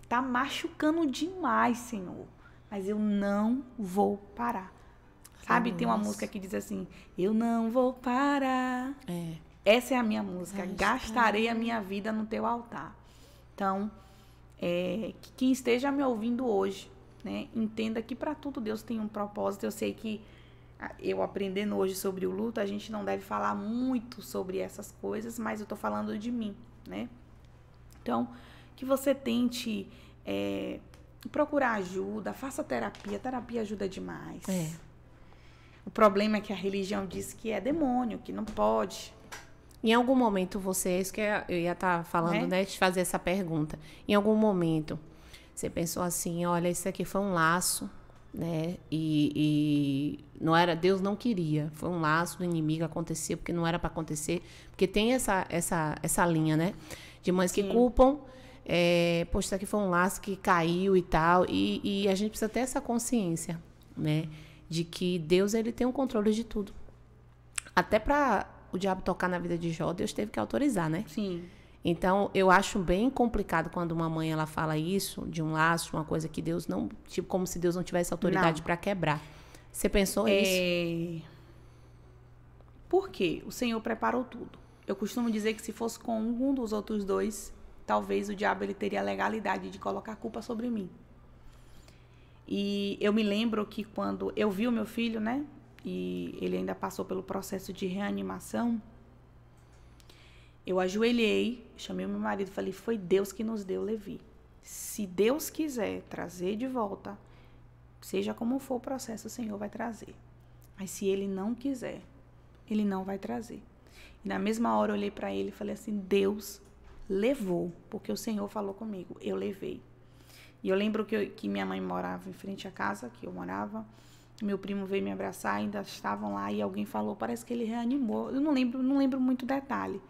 Tá machucando demais, Senhor. Mas eu não vou parar. Sabe, tem uma música que diz assim, eu não vou parar. Essa é a minha música. Gastarei a minha vida no teu altar. Então, que quem esteja me ouvindo hoje, né, entenda que para tudo Deus tem um propósito. Eu sei que eu aprendendo hoje sobre o luto, a gente não deve falar muito sobre essas coisas, mas eu tô falando de mim, né? Então, que você tente procurar ajuda, faça terapia. Terapia ajuda demais. O problema é que a religião diz que é demônio, que não pode. Em algum momento você, isso que eu ia estar falando, né, de fazer essa pergunta. Em algum momento você pensou assim, olha, isso aqui foi um laço, né, e não era, Deus não queria, foi um laço do inimigo, acontecia porque não era para acontecer, porque tem essa linha, né, de mães que culpam, poxa, isso aqui foi um laço que caiu e tal, e a gente precisa ter essa consciência, né, de que Deus, ele tem o controle de tudo. Até para o diabo tocar na vida de Jó, Deus teve que autorizar, né? Sim. Então, eu acho bem complicado quando uma mãe, ela fala isso, de um laço, uma coisa que Deus não... Tipo, como se Deus não tivesse autoridade para quebrar. Você pensou isso? Por quê? O Senhor preparou tudo. Eu costumo dizer que se fosse com um dos outros dois, talvez o diabo ele teria a legalidade de colocar a culpa sobre mim. E eu me lembro que quando eu vi o meu filho, né? E ele ainda passou pelo processo de reanimação, eu ajoelhei, chamei o meu marido e falei, foi Deus que nos deu Levi. Se Deus quiser trazer de volta, seja como for o processo, o Senhor vai trazer. Mas se Ele não quiser, Ele não vai trazer. E na mesma hora eu olhei para ele e falei assim, Deus levou, porque o Senhor falou comigo, eu levei. E eu lembro que minha mãe morava em frente à casa que eu morava. Meu primo veio me abraçar, ainda estavam lá e alguém falou, parece que ele reanimou. Eu não lembro muito detalhe.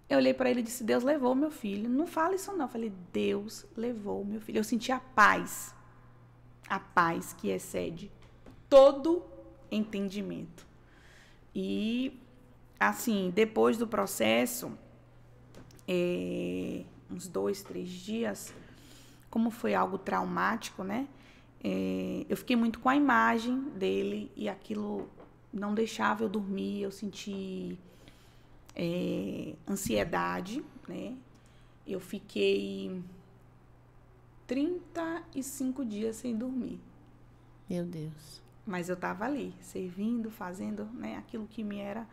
Eu olhei para ele e disse, Deus levou meu filho. Não fala isso não. Eu falei, Deus levou meu filho. Eu senti a paz que excede todo entendimento. E, assim, depois do processo, uns 2, 3 dias, como foi algo traumático, né? Eu fiquei muito com a imagem dele e aquilo não deixava eu dormir. Eu senti ansiedade, né? Eu fiquei 35 dias sem dormir. Meu Deus. Mas eu estava ali, servindo, fazendo, né, aquilo que me era,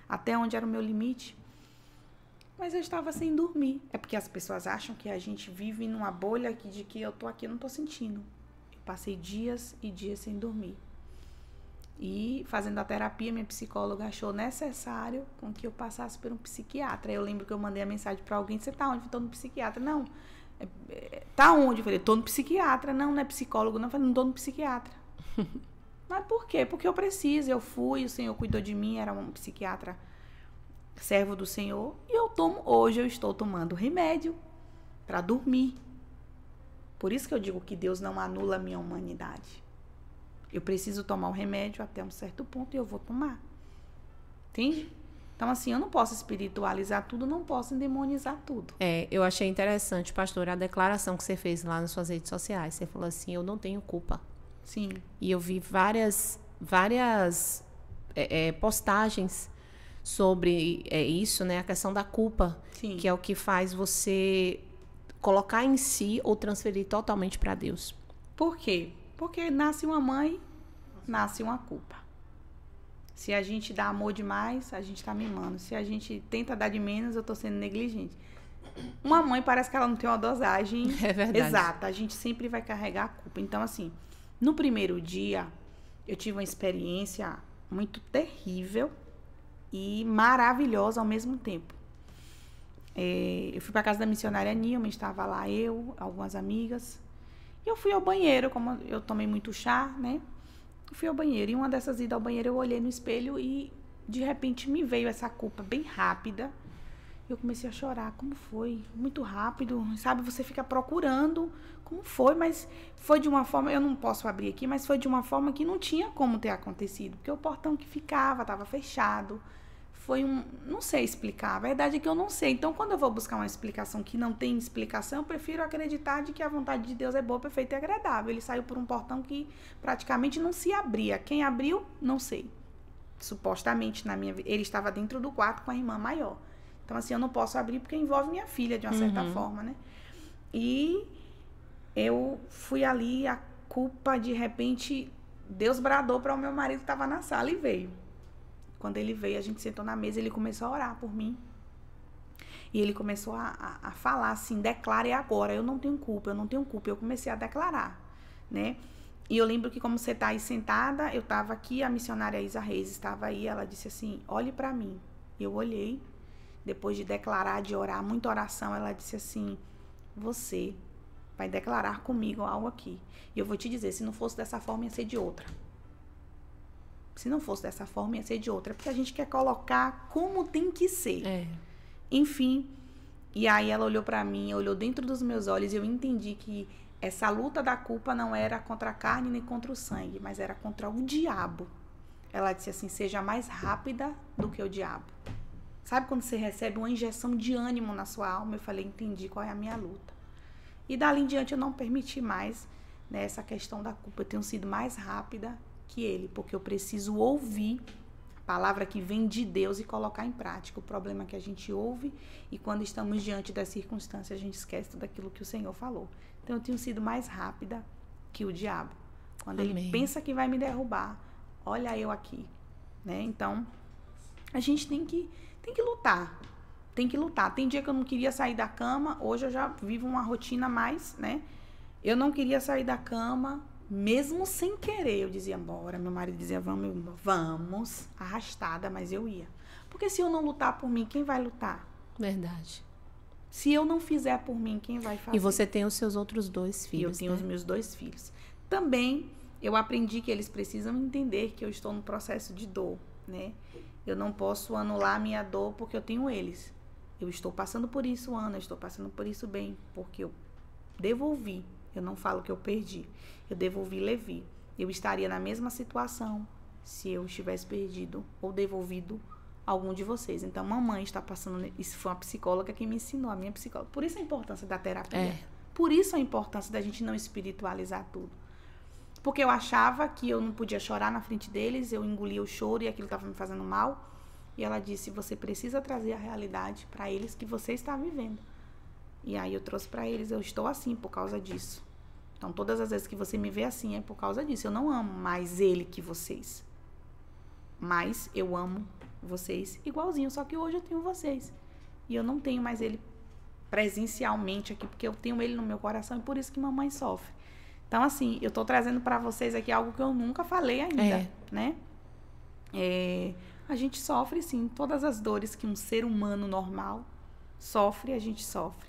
até onde era o meu limite. Mas eu estava sem dormir. É porque as pessoas acham que a gente vive numa bolha de que eu tô aqui, eu não tô sentindo. Eu passei dias e dias sem dormir. E fazendo a terapia, minha psicóloga achou necessário com que eu passasse por um psiquiatra. Eu lembro que eu mandei a mensagem para alguém, você tá onde? Eu tô no psiquiatra. Não. Tá onde? Eu falei, tô no psiquiatra. Não, não é psicólogo. Não, eu falei, não tô no psiquiatra. Mas por quê? Porque eu preciso. Eu fui, o Senhor cuidou de mim, era um psiquiatra servo do Senhor, e hoje eu estou tomando remédio para dormir. Por isso que eu digo que Deus não anula a minha humanidade. Eu preciso tomar o remédio até um certo ponto e eu vou tomar. Entende? Então, assim, eu não posso espiritualizar tudo, não posso endemonizar tudo. Eu achei interessante, pastor, a declaração que você fez lá nas suas redes sociais. Você falou assim, eu não tenho culpa. Sim. E eu vi várias postagens sobre isso, né? A questão da culpa, Sim. que é o que faz você colocar em si ou transferir totalmente para Deus. Por quê? Porque nasce uma mãe, nasce uma culpa. Se a gente dá amor demais, a gente está mimando. Se a gente tenta dar de menos, eu estou sendo negligente. Uma mãe parece que ela não tem uma dosagem exata. A gente sempre vai carregar a culpa. Então, assim, no primeiro dia, eu tive uma experiência muito terrível e maravilhosa ao mesmo tempo. Eu fui para casa da missionária Nilma, estava lá eu, algumas amigas. E eu fui ao banheiro, como eu tomei muito chá, né? Eu fui ao banheiro. E uma dessas idas ao banheiro, eu olhei no espelho e, de repente, me veio essa culpa bem rápida. Eu comecei a chorar. Como foi? Muito rápido. Sabe, você fica procurando como foi, mas foi de uma forma... Eu não posso abrir aqui, mas foi de uma forma que não tinha como ter acontecido. Porque o portão que ficava estava fechado. Foi não sei explicar. A verdade é que eu não sei. Então, quando eu vou buscar uma explicação que não tem explicação, eu prefiro acreditar de que a vontade de Deus é boa, perfeita e agradável. Ele saiu por um portão que praticamente não se abria. Quem abriu, não sei. Supostamente, ele estava dentro do quarto com a irmã maior. Então, assim, eu não posso abrir porque envolve minha filha, de uma certa forma, né? E eu fui ali, a culpa, de repente, Deus bradou para o meu marido que estava na sala e veio. Quando ele veio, a gente sentou na mesa, ele começou a orar por mim. E ele começou a falar assim, declare agora, eu não tenho culpa, eu não tenho culpa. Eu comecei a declarar, né? E eu lembro que como você tá aí sentada, eu tava aqui, a missionária Isa Reis estava aí, ela disse assim, olhe para mim. Eu olhei, depois de declarar, de orar, muita oração, ela disse assim, você vai declarar comigo algo aqui. E eu vou te dizer, se não fosse dessa forma, ia ser de outra. Se não fosse dessa forma, ia ser de outra. Porque a gente quer colocar como tem que ser. Enfim. E aí ela olhou pra mim, olhou dentro dos meus olhos e eu entendi que essa luta da culpa não era contra a carne nem contra o sangue, mas era contra o diabo. Ela disse assim, seja mais rápida do que o diabo. Sabe quando você recebe uma injeção de ânimo na sua alma? Eu falei, entendi qual é a minha luta. E dali em diante eu não permiti mais, né, essa questão da culpa. Eu tenho sido mais rápida que ele, porque eu preciso ouvir a palavra que vem de Deus e colocar em prática. O problema é que a gente ouve e quando estamos diante das circunstâncias a gente esquece tudo aquilo que o Senhor falou. Então eu tenho sido mais rápida que o diabo. Quando ele pensa que vai me derrubar, olha eu aqui, né? Então a gente tem que lutar. Tem que lutar. Tem dia que eu não queria sair da cama, hoje eu já vivo uma rotina mais, né? Eu não queria sair da cama, mesmo sem querer, eu dizia, bora. Meu marido dizia, vamos, arrastada, mas eu ia. Porque se eu não lutar por mim, quem vai lutar? Verdade. Se eu não fizer por mim, quem vai fazer? E você tem os seus outros 2 filhos, eu tenho os meus 2 filhos. Também, eu aprendi que eles precisam entender que eu estou no processo de dor, né? Eu não posso anular a minha dor porque eu tenho eles. Eu estou passando por isso, Ana, eu estou passando por isso bem, porque eu devolvi. Eu não falo que eu perdi. Eu devolvi Levi. Eu estaria na mesma situação se eu estivesse perdido ou devolvido algum de vocês. Então, mamãe está passando... Isso foi uma psicóloga que me ensinou, a minha psicóloga. Por isso a importância da terapia. Por isso a importância da gente não espiritualizar tudo. Porque eu achava que eu não podia chorar na frente deles, eu engolia o choro e aquilo estava me fazendo mal. E ela disse, você precisa trazer a realidade para eles que você está vivendo. E aí eu trouxe para eles, eu estou assim por causa disso. Então, todas as vezes que você me vê assim, é por causa disso. Eu não amo mais ele que vocês. Mas eu amo vocês igualzinho, só que hoje eu tenho vocês. E eu não tenho mais ele presencialmente aqui, porque eu tenho ele no meu coração e por isso que mamãe sofre. Então, assim, eu tô trazendo para vocês aqui algo que eu nunca falei ainda, né? A gente sofre, sim, todas as dores que um ser humano normal sofre, a gente sofre.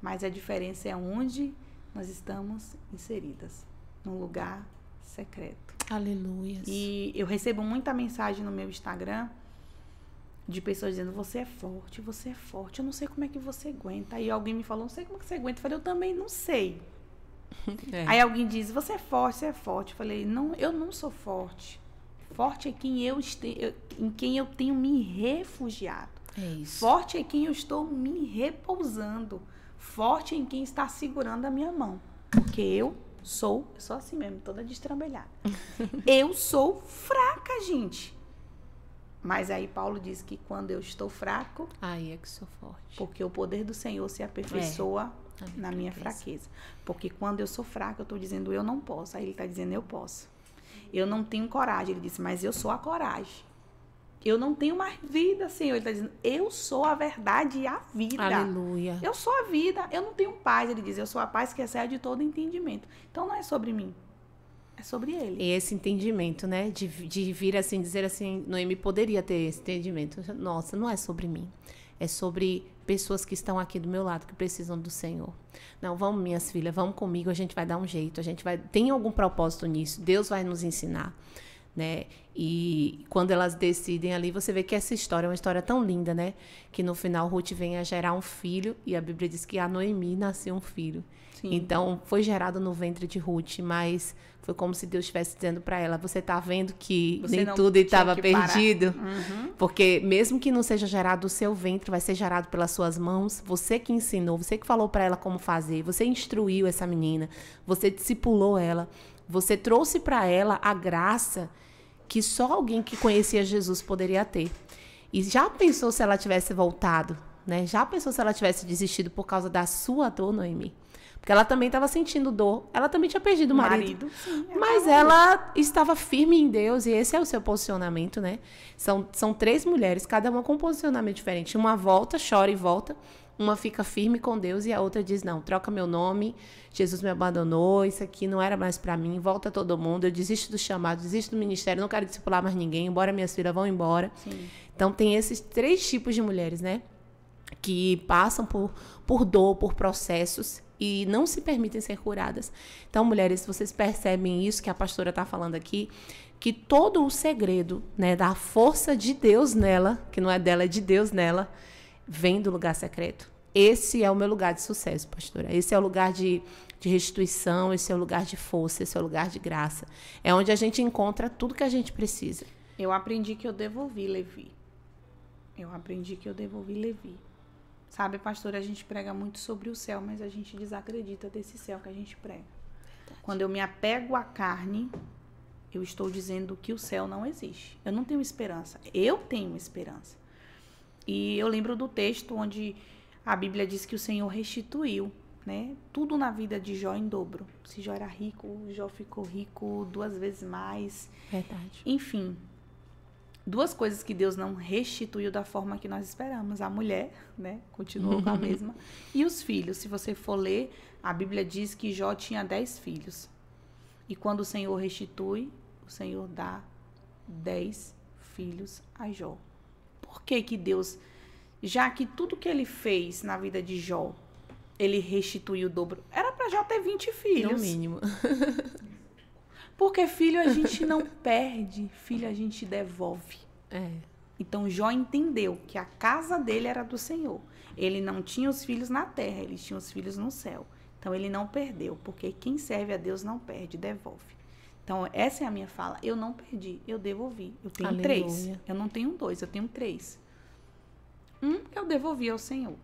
Mas a diferença é onde nós estamos inseridas, num lugar secreto. Aleluia. E eu recebo muita mensagem no meu Instagram de pessoas dizendo, você é forte, eu não sei como é que você aguenta. Aí alguém me falou, não sei como é que você aguenta. Eu falei, eu também não sei. Aí alguém diz, você é forte, você é forte. Eu falei, não, eu não sou forte. Forte é em quem eu tenho me refugiado. É isso. Forte é quem eu estou me repousando. Forte é em quem está segurando a minha mão. Porque eu sou assim mesmo, toda destrambelhada. Eu sou fraca, gente. Mas aí Paulo diz que quando eu estou fraco, aí é que sou forte. porque o poder do Senhor se aperfeiçoa na minha fraqueza. Porque quando eu sou fraca, eu estou dizendo eu não posso. Aí ele está dizendo eu posso. Eu não tenho coragem. Ele disse, mas eu sou a coragem. Eu não tenho mais vida, Senhor. Ele está dizendo, eu sou a verdade e a vida. Aleluia. Eu sou a vida. Eu não tenho paz. Ele diz, eu sou a paz que excede todo entendimento. Então não é sobre mim. É sobre ele. E esse entendimento, né? De vir assim, dizer assim, Noemi poderia ter esse entendimento. Nossa, não é sobre mim. É sobre pessoas que estão aqui do meu lado, que precisam do Senhor. Não, vamos, minhas filhas, vamos comigo, a gente vai dar um jeito. Tem algum propósito nisso. Deus vai nos ensinar, né? E quando elas decidem ali, você vê que essa história é uma história tão linda, né? Que no final Ruth vem a gerar um filho e a Bíblia diz que a Noemi nasceu um filho. Sim. Então, foi gerado no ventre de Ruth, mas foi como se Deus estivesse dizendo para ela, você tá vendo que você nem tudo estava perdido? Uhum. Porque mesmo que não seja gerado do seu ventre, vai ser gerado pelas suas mãos. Você que ensinou, você que falou para ela como fazer, você instruiu essa menina, você discipulou ela, você trouxe para ela a graça que só alguém que conhecia Jesus poderia ter. E já pensou se ela tivesse voltado, né? Já pensou se ela tivesse desistido por causa da sua dor, Noemi? Porque ela também estava sentindo dor. Ela também tinha perdido o marido. Sim, mas ela estava firme em Deus. E esse é o seu posicionamento, né? São 3 mulheres, cada uma com um posicionamento diferente. Uma volta, chora e volta. Uma fica firme com Deus e a outra diz, não, troca meu nome. Jesus me abandonou. Isso aqui não era mais para mim. Volta todo mundo. Eu desisto do chamado, desisto do ministério. Não quero discipular mais ninguém. Embora minhas filhas vão embora. Sim. Então, tem esses 3 tipos de mulheres, né? Que passam por dor, por processos e não se permitem ser curadas. Então, mulheres, vocês percebem isso que a pastora está falando aqui, que todo o segredo, né, da força de Deus nela, que não é dela, é de Deus nela, vem do lugar secreto. Esse é o meu lugar de sucesso, pastora. Esse é o lugar de restituição, esse é o lugar de força, esse é o lugar de graça. É onde a gente encontra tudo que a gente precisa. Eu aprendi que eu devolvi Levi. Sabe, pastora, a gente prega muito sobre o céu, mas a gente desacredita desse céu que a gente prega. Verdade. Quando eu me apego à carne, eu estou dizendo que o céu não existe. Eu não tenho esperança. Eu tenho esperança. E eu lembro do texto onde a Bíblia diz que o Senhor restituiu, né? Tudo na vida de Jó em dobro. Se Jó era rico, Jó ficou rico 2 vezes mais. Verdade. Enfim. 2 coisas que Deus não restituiu da forma que nós esperamos. A mulher, né? Continuou com a mesma. E os filhos. Se você for ler, a Bíblia diz que Jó tinha 10 filhos. E quando o Senhor restitui, o Senhor dá 10 filhos a Jó. Por que que Deus, já que tudo que ele fez na vida de Jó, ele restituiu o dobro? Era para Jó ter 20 filhos. No mínimo. Porque filho a gente não perde, filho a gente devolve. É. Então Jó entendeu que a casa dele era do Senhor. Ele não tinha os filhos na terra, ele tinha os filhos no céu. Então ele não perdeu, porque quem serve a Deus não perde, devolve. Então essa é a minha fala. Eu não perdi, eu devolvi. Eu tenho Aleluia. 3. Eu não tenho 2, eu tenho 3. Eu devolvi ao Senhor.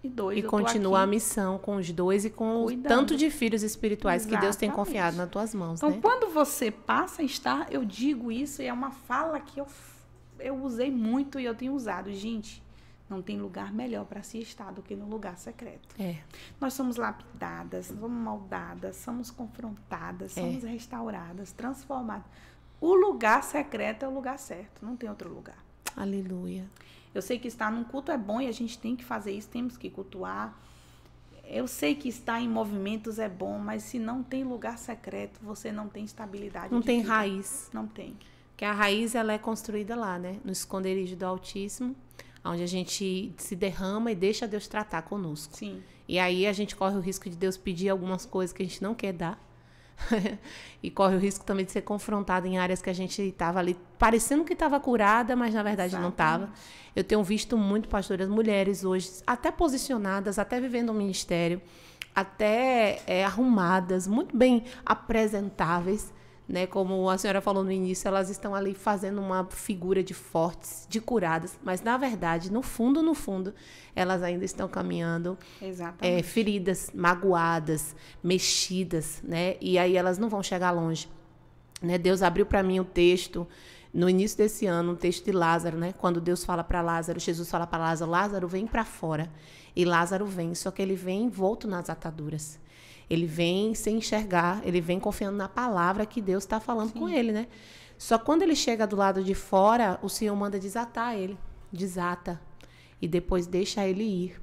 E 2, e continua a missão com os 2 e com o tanto de filhos espirituais Exatamente. Que Deus tem confiado nas tuas mãos. Então, né? Quando você passa a estar, eu digo isso, e é uma fala que eu usei muito e eu tenho usado. Gente, não tem lugar melhor para se estar do que no lugar secreto. Nós somos lapidadas, somos moldadas, somos confrontadas, somos restauradas, transformadas. O lugar secreto é o lugar certo, não tem outro lugar. Aleluia. Eu sei que estar num culto é bom e a gente tem que fazer isso, temos que cultuar. Eu sei que estar em movimentos é bom, mas se não tem lugar secreto, você não tem estabilidade. Não tem raiz. Não tem. Porque a raiz, ela é construída lá, né? No esconderijo do Altíssimo, onde a gente se derrama e deixa Deus tratar conosco. Sim. E aí a gente corre o risco de Deus pedir algumas coisas que a gente não quer dar, E corre o risco também de ser confrontada em áreas que a gente estava ali parecendo que estava curada, mas na verdade não estava. Eu tenho visto muito, pastoras, mulheres hoje até posicionadas, até vivendo um ministério, até arrumadas, muito bem apresentáveis, né? Como a senhora falou no início, elas estão ali fazendo uma figura de fortes, de curadas, mas na verdade, no fundo, elas ainda estão caminhando feridas, magoadas, mexidas, né? E aí elas não vão chegar longe, né? Deus abriu para mim um texto no início desse ano, um texto de Lázaro, né? Quando Deus fala para Lázaro, Jesus fala para Lázaro, Lázaro, vem para fora. E Lázaro vem, só que ele vem envolto nas ataduras. Ele vem sem enxergar, ele vem confiando na palavra que Deus está falando com ele, né? Só que quando ele chega do lado de fora, o Senhor manda desatar ele. Desata. E depois deixa ele ir.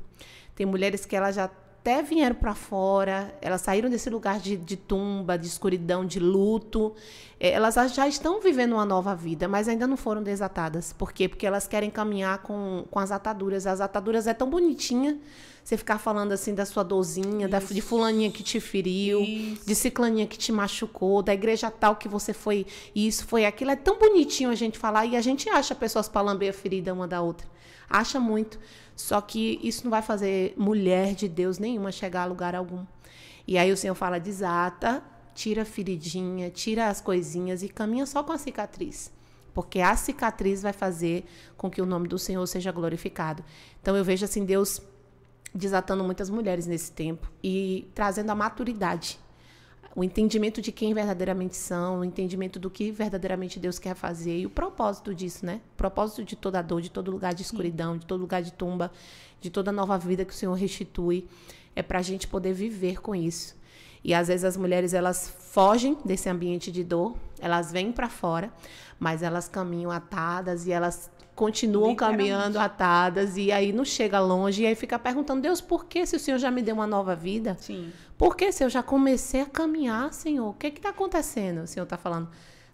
Tem mulheres que elas já até vieram para fora, elas saíram desse lugar de tumba, de escuridão, de luto. Elas já estão vivendo uma nova vida, mas ainda não foram desatadas. Por quê? Porque elas querem caminhar com as ataduras. As ataduras é tão bonitinha, você ficar falando assim da sua dorzinha, de fulaninha que te feriu, de ciclaninha que te machucou, da igreja tal que você foi isso, foi aquilo. É tão bonitinho a gente falar e a gente acha pessoas para lamber a ferida uma da outra. Acha muito. Só que isso não vai fazer mulher de Deus nenhuma chegar a lugar algum. E aí o Senhor fala, desata, tira a feridinha, tira as coisinhas e caminha só com a cicatriz. Porque a cicatriz vai fazer com que o nome do Senhor seja glorificado. Então eu vejo assim Deus desatando muitas mulheres nesse tempo e trazendo a maturidade. O entendimento de quem verdadeiramente são, o entendimento do que verdadeiramente Deus quer fazer e o propósito disso, né? O propósito de toda dor, de todo lugar de escuridão, de todo lugar de tumba, de toda nova vida que o Senhor restitui, é para a gente poder viver com isso. E às vezes as mulheres, elas fogem desse ambiente de dor, elas vêm para fora, mas elas caminham atadas e elas continuam caminhando atadas e aí não chega longe e aí fica perguntando, Deus, por que se o Senhor já me deu uma nova vida? Sim. Por que se eu já comecei a caminhar, Senhor? O que está acontecendo? O Senhor está falando,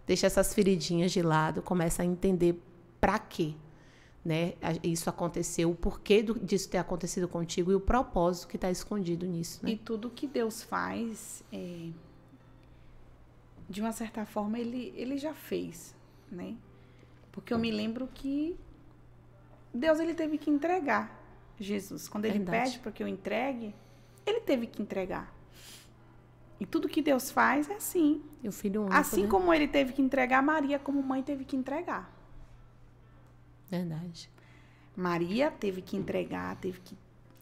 deixa essas feridinhas de lado, começa a entender para quê, né? Isso aconteceu, o porquê disso ter acontecido contigo e o propósito que está escondido nisso, né? E tudo que Deus faz, de uma certa forma, ele já fez, né? Porque eu me lembro que Deus ele teve que entregar Jesus. Quando ele pede para que eu entregue, ele teve que entregar. E tudo que Deus faz é assim. E o filho único, assim, né? como ele teve que entregar, Maria, como mãe, teve que entregar. Verdade. Maria teve que entregar, teve que...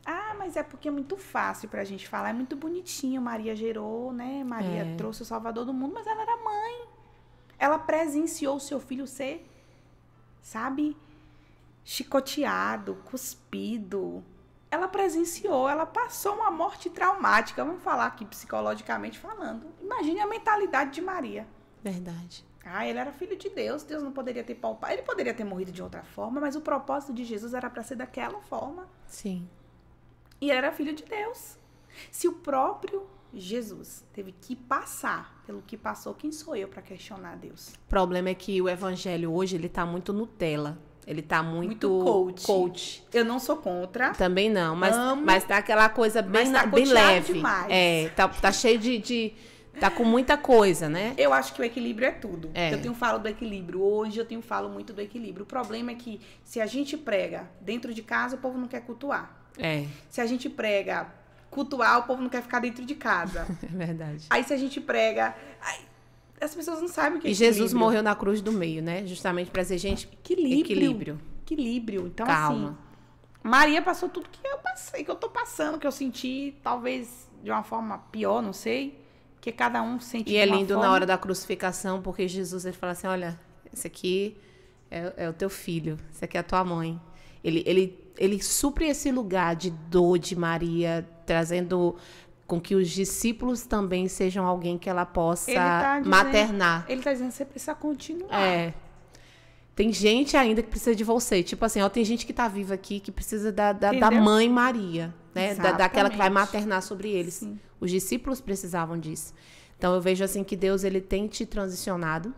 Ah, mas é porque é muito fácil pra gente falar. É muito bonitinho. Maria gerou, né? Maria trouxe o Salvador do mundo, mas ela era mãe. Ela presenciou o seu filho ser, sabe, chicoteado, cuspido. Ela presenciou, ela passou uma morte traumática. Vamos falar aqui psicologicamente falando. Imagine a mentalidade de Maria. Verdade. Ah, ele era filho de Deus. Deus não poderia ter palpado. Ele poderia ter morrido de outra forma, mas o propósito de Jesus era para ser daquela forma. Sim. E ele era filho de Deus. Se o próprio Jesus teve que passar pelo que passou, quem sou eu para questionar Deus? O problema é que o evangelho hoje, ele tá muito Nutella. Ele tá muito coach. Eu não sou contra. Também não, mas tá aquela coisa bem leve. Demais. Tá cheio tá com muita coisa, né? Eu acho que o equilíbrio é tudo. Eu falo do equilíbrio. Hoje eu falo muito do equilíbrio. O problema é que se a gente prega dentro de casa, o povo não quer cultuar. Se a gente prega cultuar, o povo não quer ficar dentro de casa. É verdade. Aí se a gente prega... as pessoas não sabem o que é equilíbrio. E Jesus morreu na cruz do meio, né? Justamente para dizer, gente, equilíbrio. Então, calma. Assim, Maria passou tudo que eu passei, que eu tô passando, que eu senti, talvez de uma forma pior, não sei. Porque cada um sente de uma forma. E é lindo na hora da crucificação, porque Jesus, ele fala assim, olha, esse aqui é o teu filho, esse aqui é a tua mãe. Ele supre esse lugar de dor de Maria, trazendo com que os discípulos também sejam alguém que ela possa maternar. Ele está dizendo que você precisa continuar. Tem gente ainda que precisa de você. Tipo assim, tem gente que está viva aqui que precisa da mãe Maria, né? Daquela que vai maternar sobre eles. Sim. Os discípulos precisavam disso. Então, eu vejo assim que Deus ele tem te transicionado,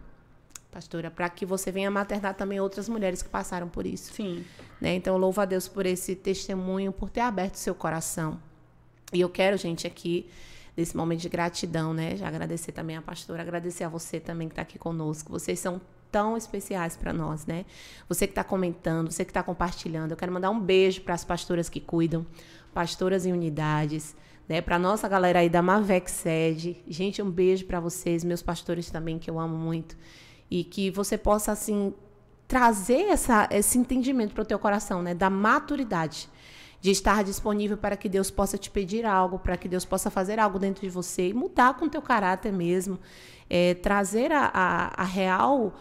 pastora, para que você venha maternar também outras mulheres que passaram por isso. Sim. Né? Então, louvo a Deus por esse testemunho, por ter aberto seu coração. E eu quero, gente, aqui, desse momento de gratidão, né? Já agradecer também a pastora, agradecer a você também que está aqui conosco. Vocês são tão especiais para nós, né? Você que está comentando, você que está compartilhando. Eu quero mandar um beijo para as pastoras que cuidam, pastoras em unidades, né? Para nossa galera aí da Mavec Sede. Gente, um beijo para vocês, meus pastores também, que eu amo muito. E que você possa, assim, trazer esse entendimento para o teu coração, né? Da maturidade, de estar disponível para que Deus possa te pedir algo, para que Deus possa fazer algo dentro de você e mudar com o teu caráter mesmo. Trazer a real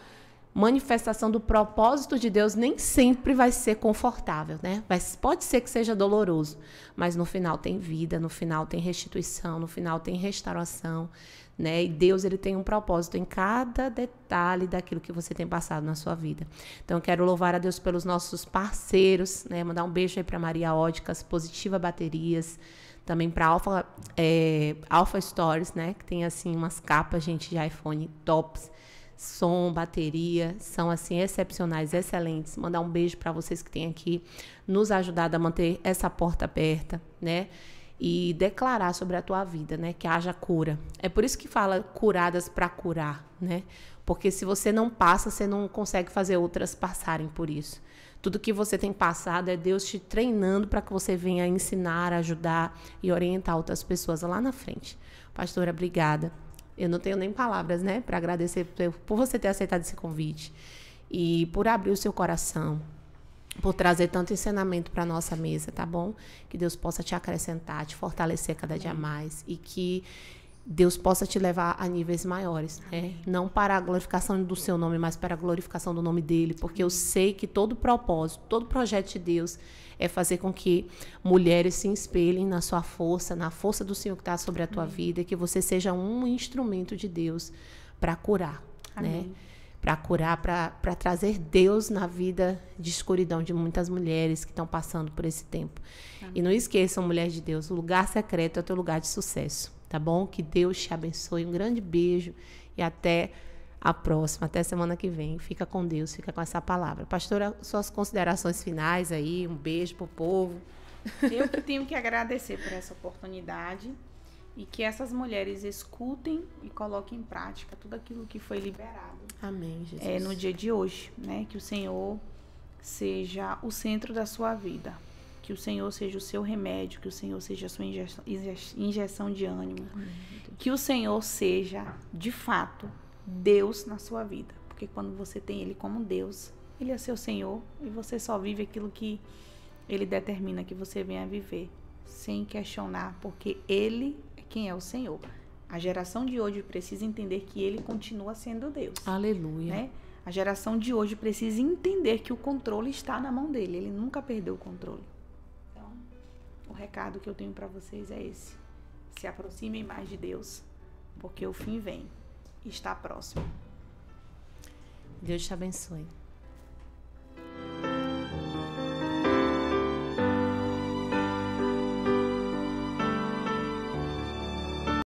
manifestação do propósito de Deus nem sempre vai ser confortável, né? Pode ser que seja doloroso, mas no final tem vida, no final tem restituição, no final tem restauração, né? E Deus, ele tem um propósito em cada detalhe daquilo que você tem passado na sua vida. Então, eu quero louvar a Deus pelos nossos parceiros, né? Mandar um beijo aí para Maria Óticas, Positiva Baterias, também para Alpha Stories, né? Que tem, assim, umas capas, gente, de iPhone tops, som, bateria, são, assim, excepcionais, excelentes. Mandar um beijo para vocês que têm aqui nos ajudado a manter essa porta aberta, né? E declarar sobre a tua vida, né? Que haja cura. É por isso que fala curadas para curar, né? Porque se você não passa, você não consegue fazer outras passarem por isso. Tudo que você tem passado é Deus te treinando para que você venha ensinar, ajudar e orientar outras pessoas lá na frente. Pastora, obrigada. Eu não tenho nem palavras, né? Para agradecer por você ter aceitado esse convite e por abrir o seu coração, por trazer tanto ensinamento para a nossa mesa, tá bom? Que Deus possa te acrescentar, te fortalecer cada dia mais e que Deus possa te levar a níveis maiores, né? Não para a glorificação do seu nome, mas para a glorificação do nome dele, porque eu sei que todo propósito, todo projeto de Deus é fazer com que mulheres se espelhem na sua força, na força do Senhor que está sobre a tua vida, e que você seja um instrumento de Deus para curar, né? Para curar, para trazer Deus na vida de escuridão de muitas mulheres que estão passando por esse tempo. Amém. E não esqueçam, mulher de Deus, o lugar secreto é o teu lugar de sucesso, tá bom? Que Deus te abençoe, um grande beijo e até a próxima, até semana que vem. Fica com Deus, fica com essa palavra. Pastora, suas considerações finais aí, um beijo pro povo. Eu que tenho que agradecer por essa oportunidade e que essas mulheres escutem e coloquem em prática tudo aquilo que foi liberado. Amém, Jesus. No dia de hoje, né? Que o Senhor seja o centro da sua vida. Que o Senhor seja o seu remédio, que o Senhor seja a sua injeção de ânimo. Amém. Que o Senhor seja, de fato, Deus na sua vida. Porque quando você tem Ele como Deus, Ele é seu Senhor e você só vive aquilo que Ele determina que você venha viver, sem questionar, porque Ele é quem é o Senhor. A geração de hoje precisa entender que Ele continua sendo Deus. Aleluia. Né? A geração de hoje precisa entender que o controle está na mão dele. Ele nunca perdeu o controle. Então, o recado que eu tenho para vocês é esse. Se aproximem mais de Deus, porque o fim vem. Está próximo. Deus te abençoe.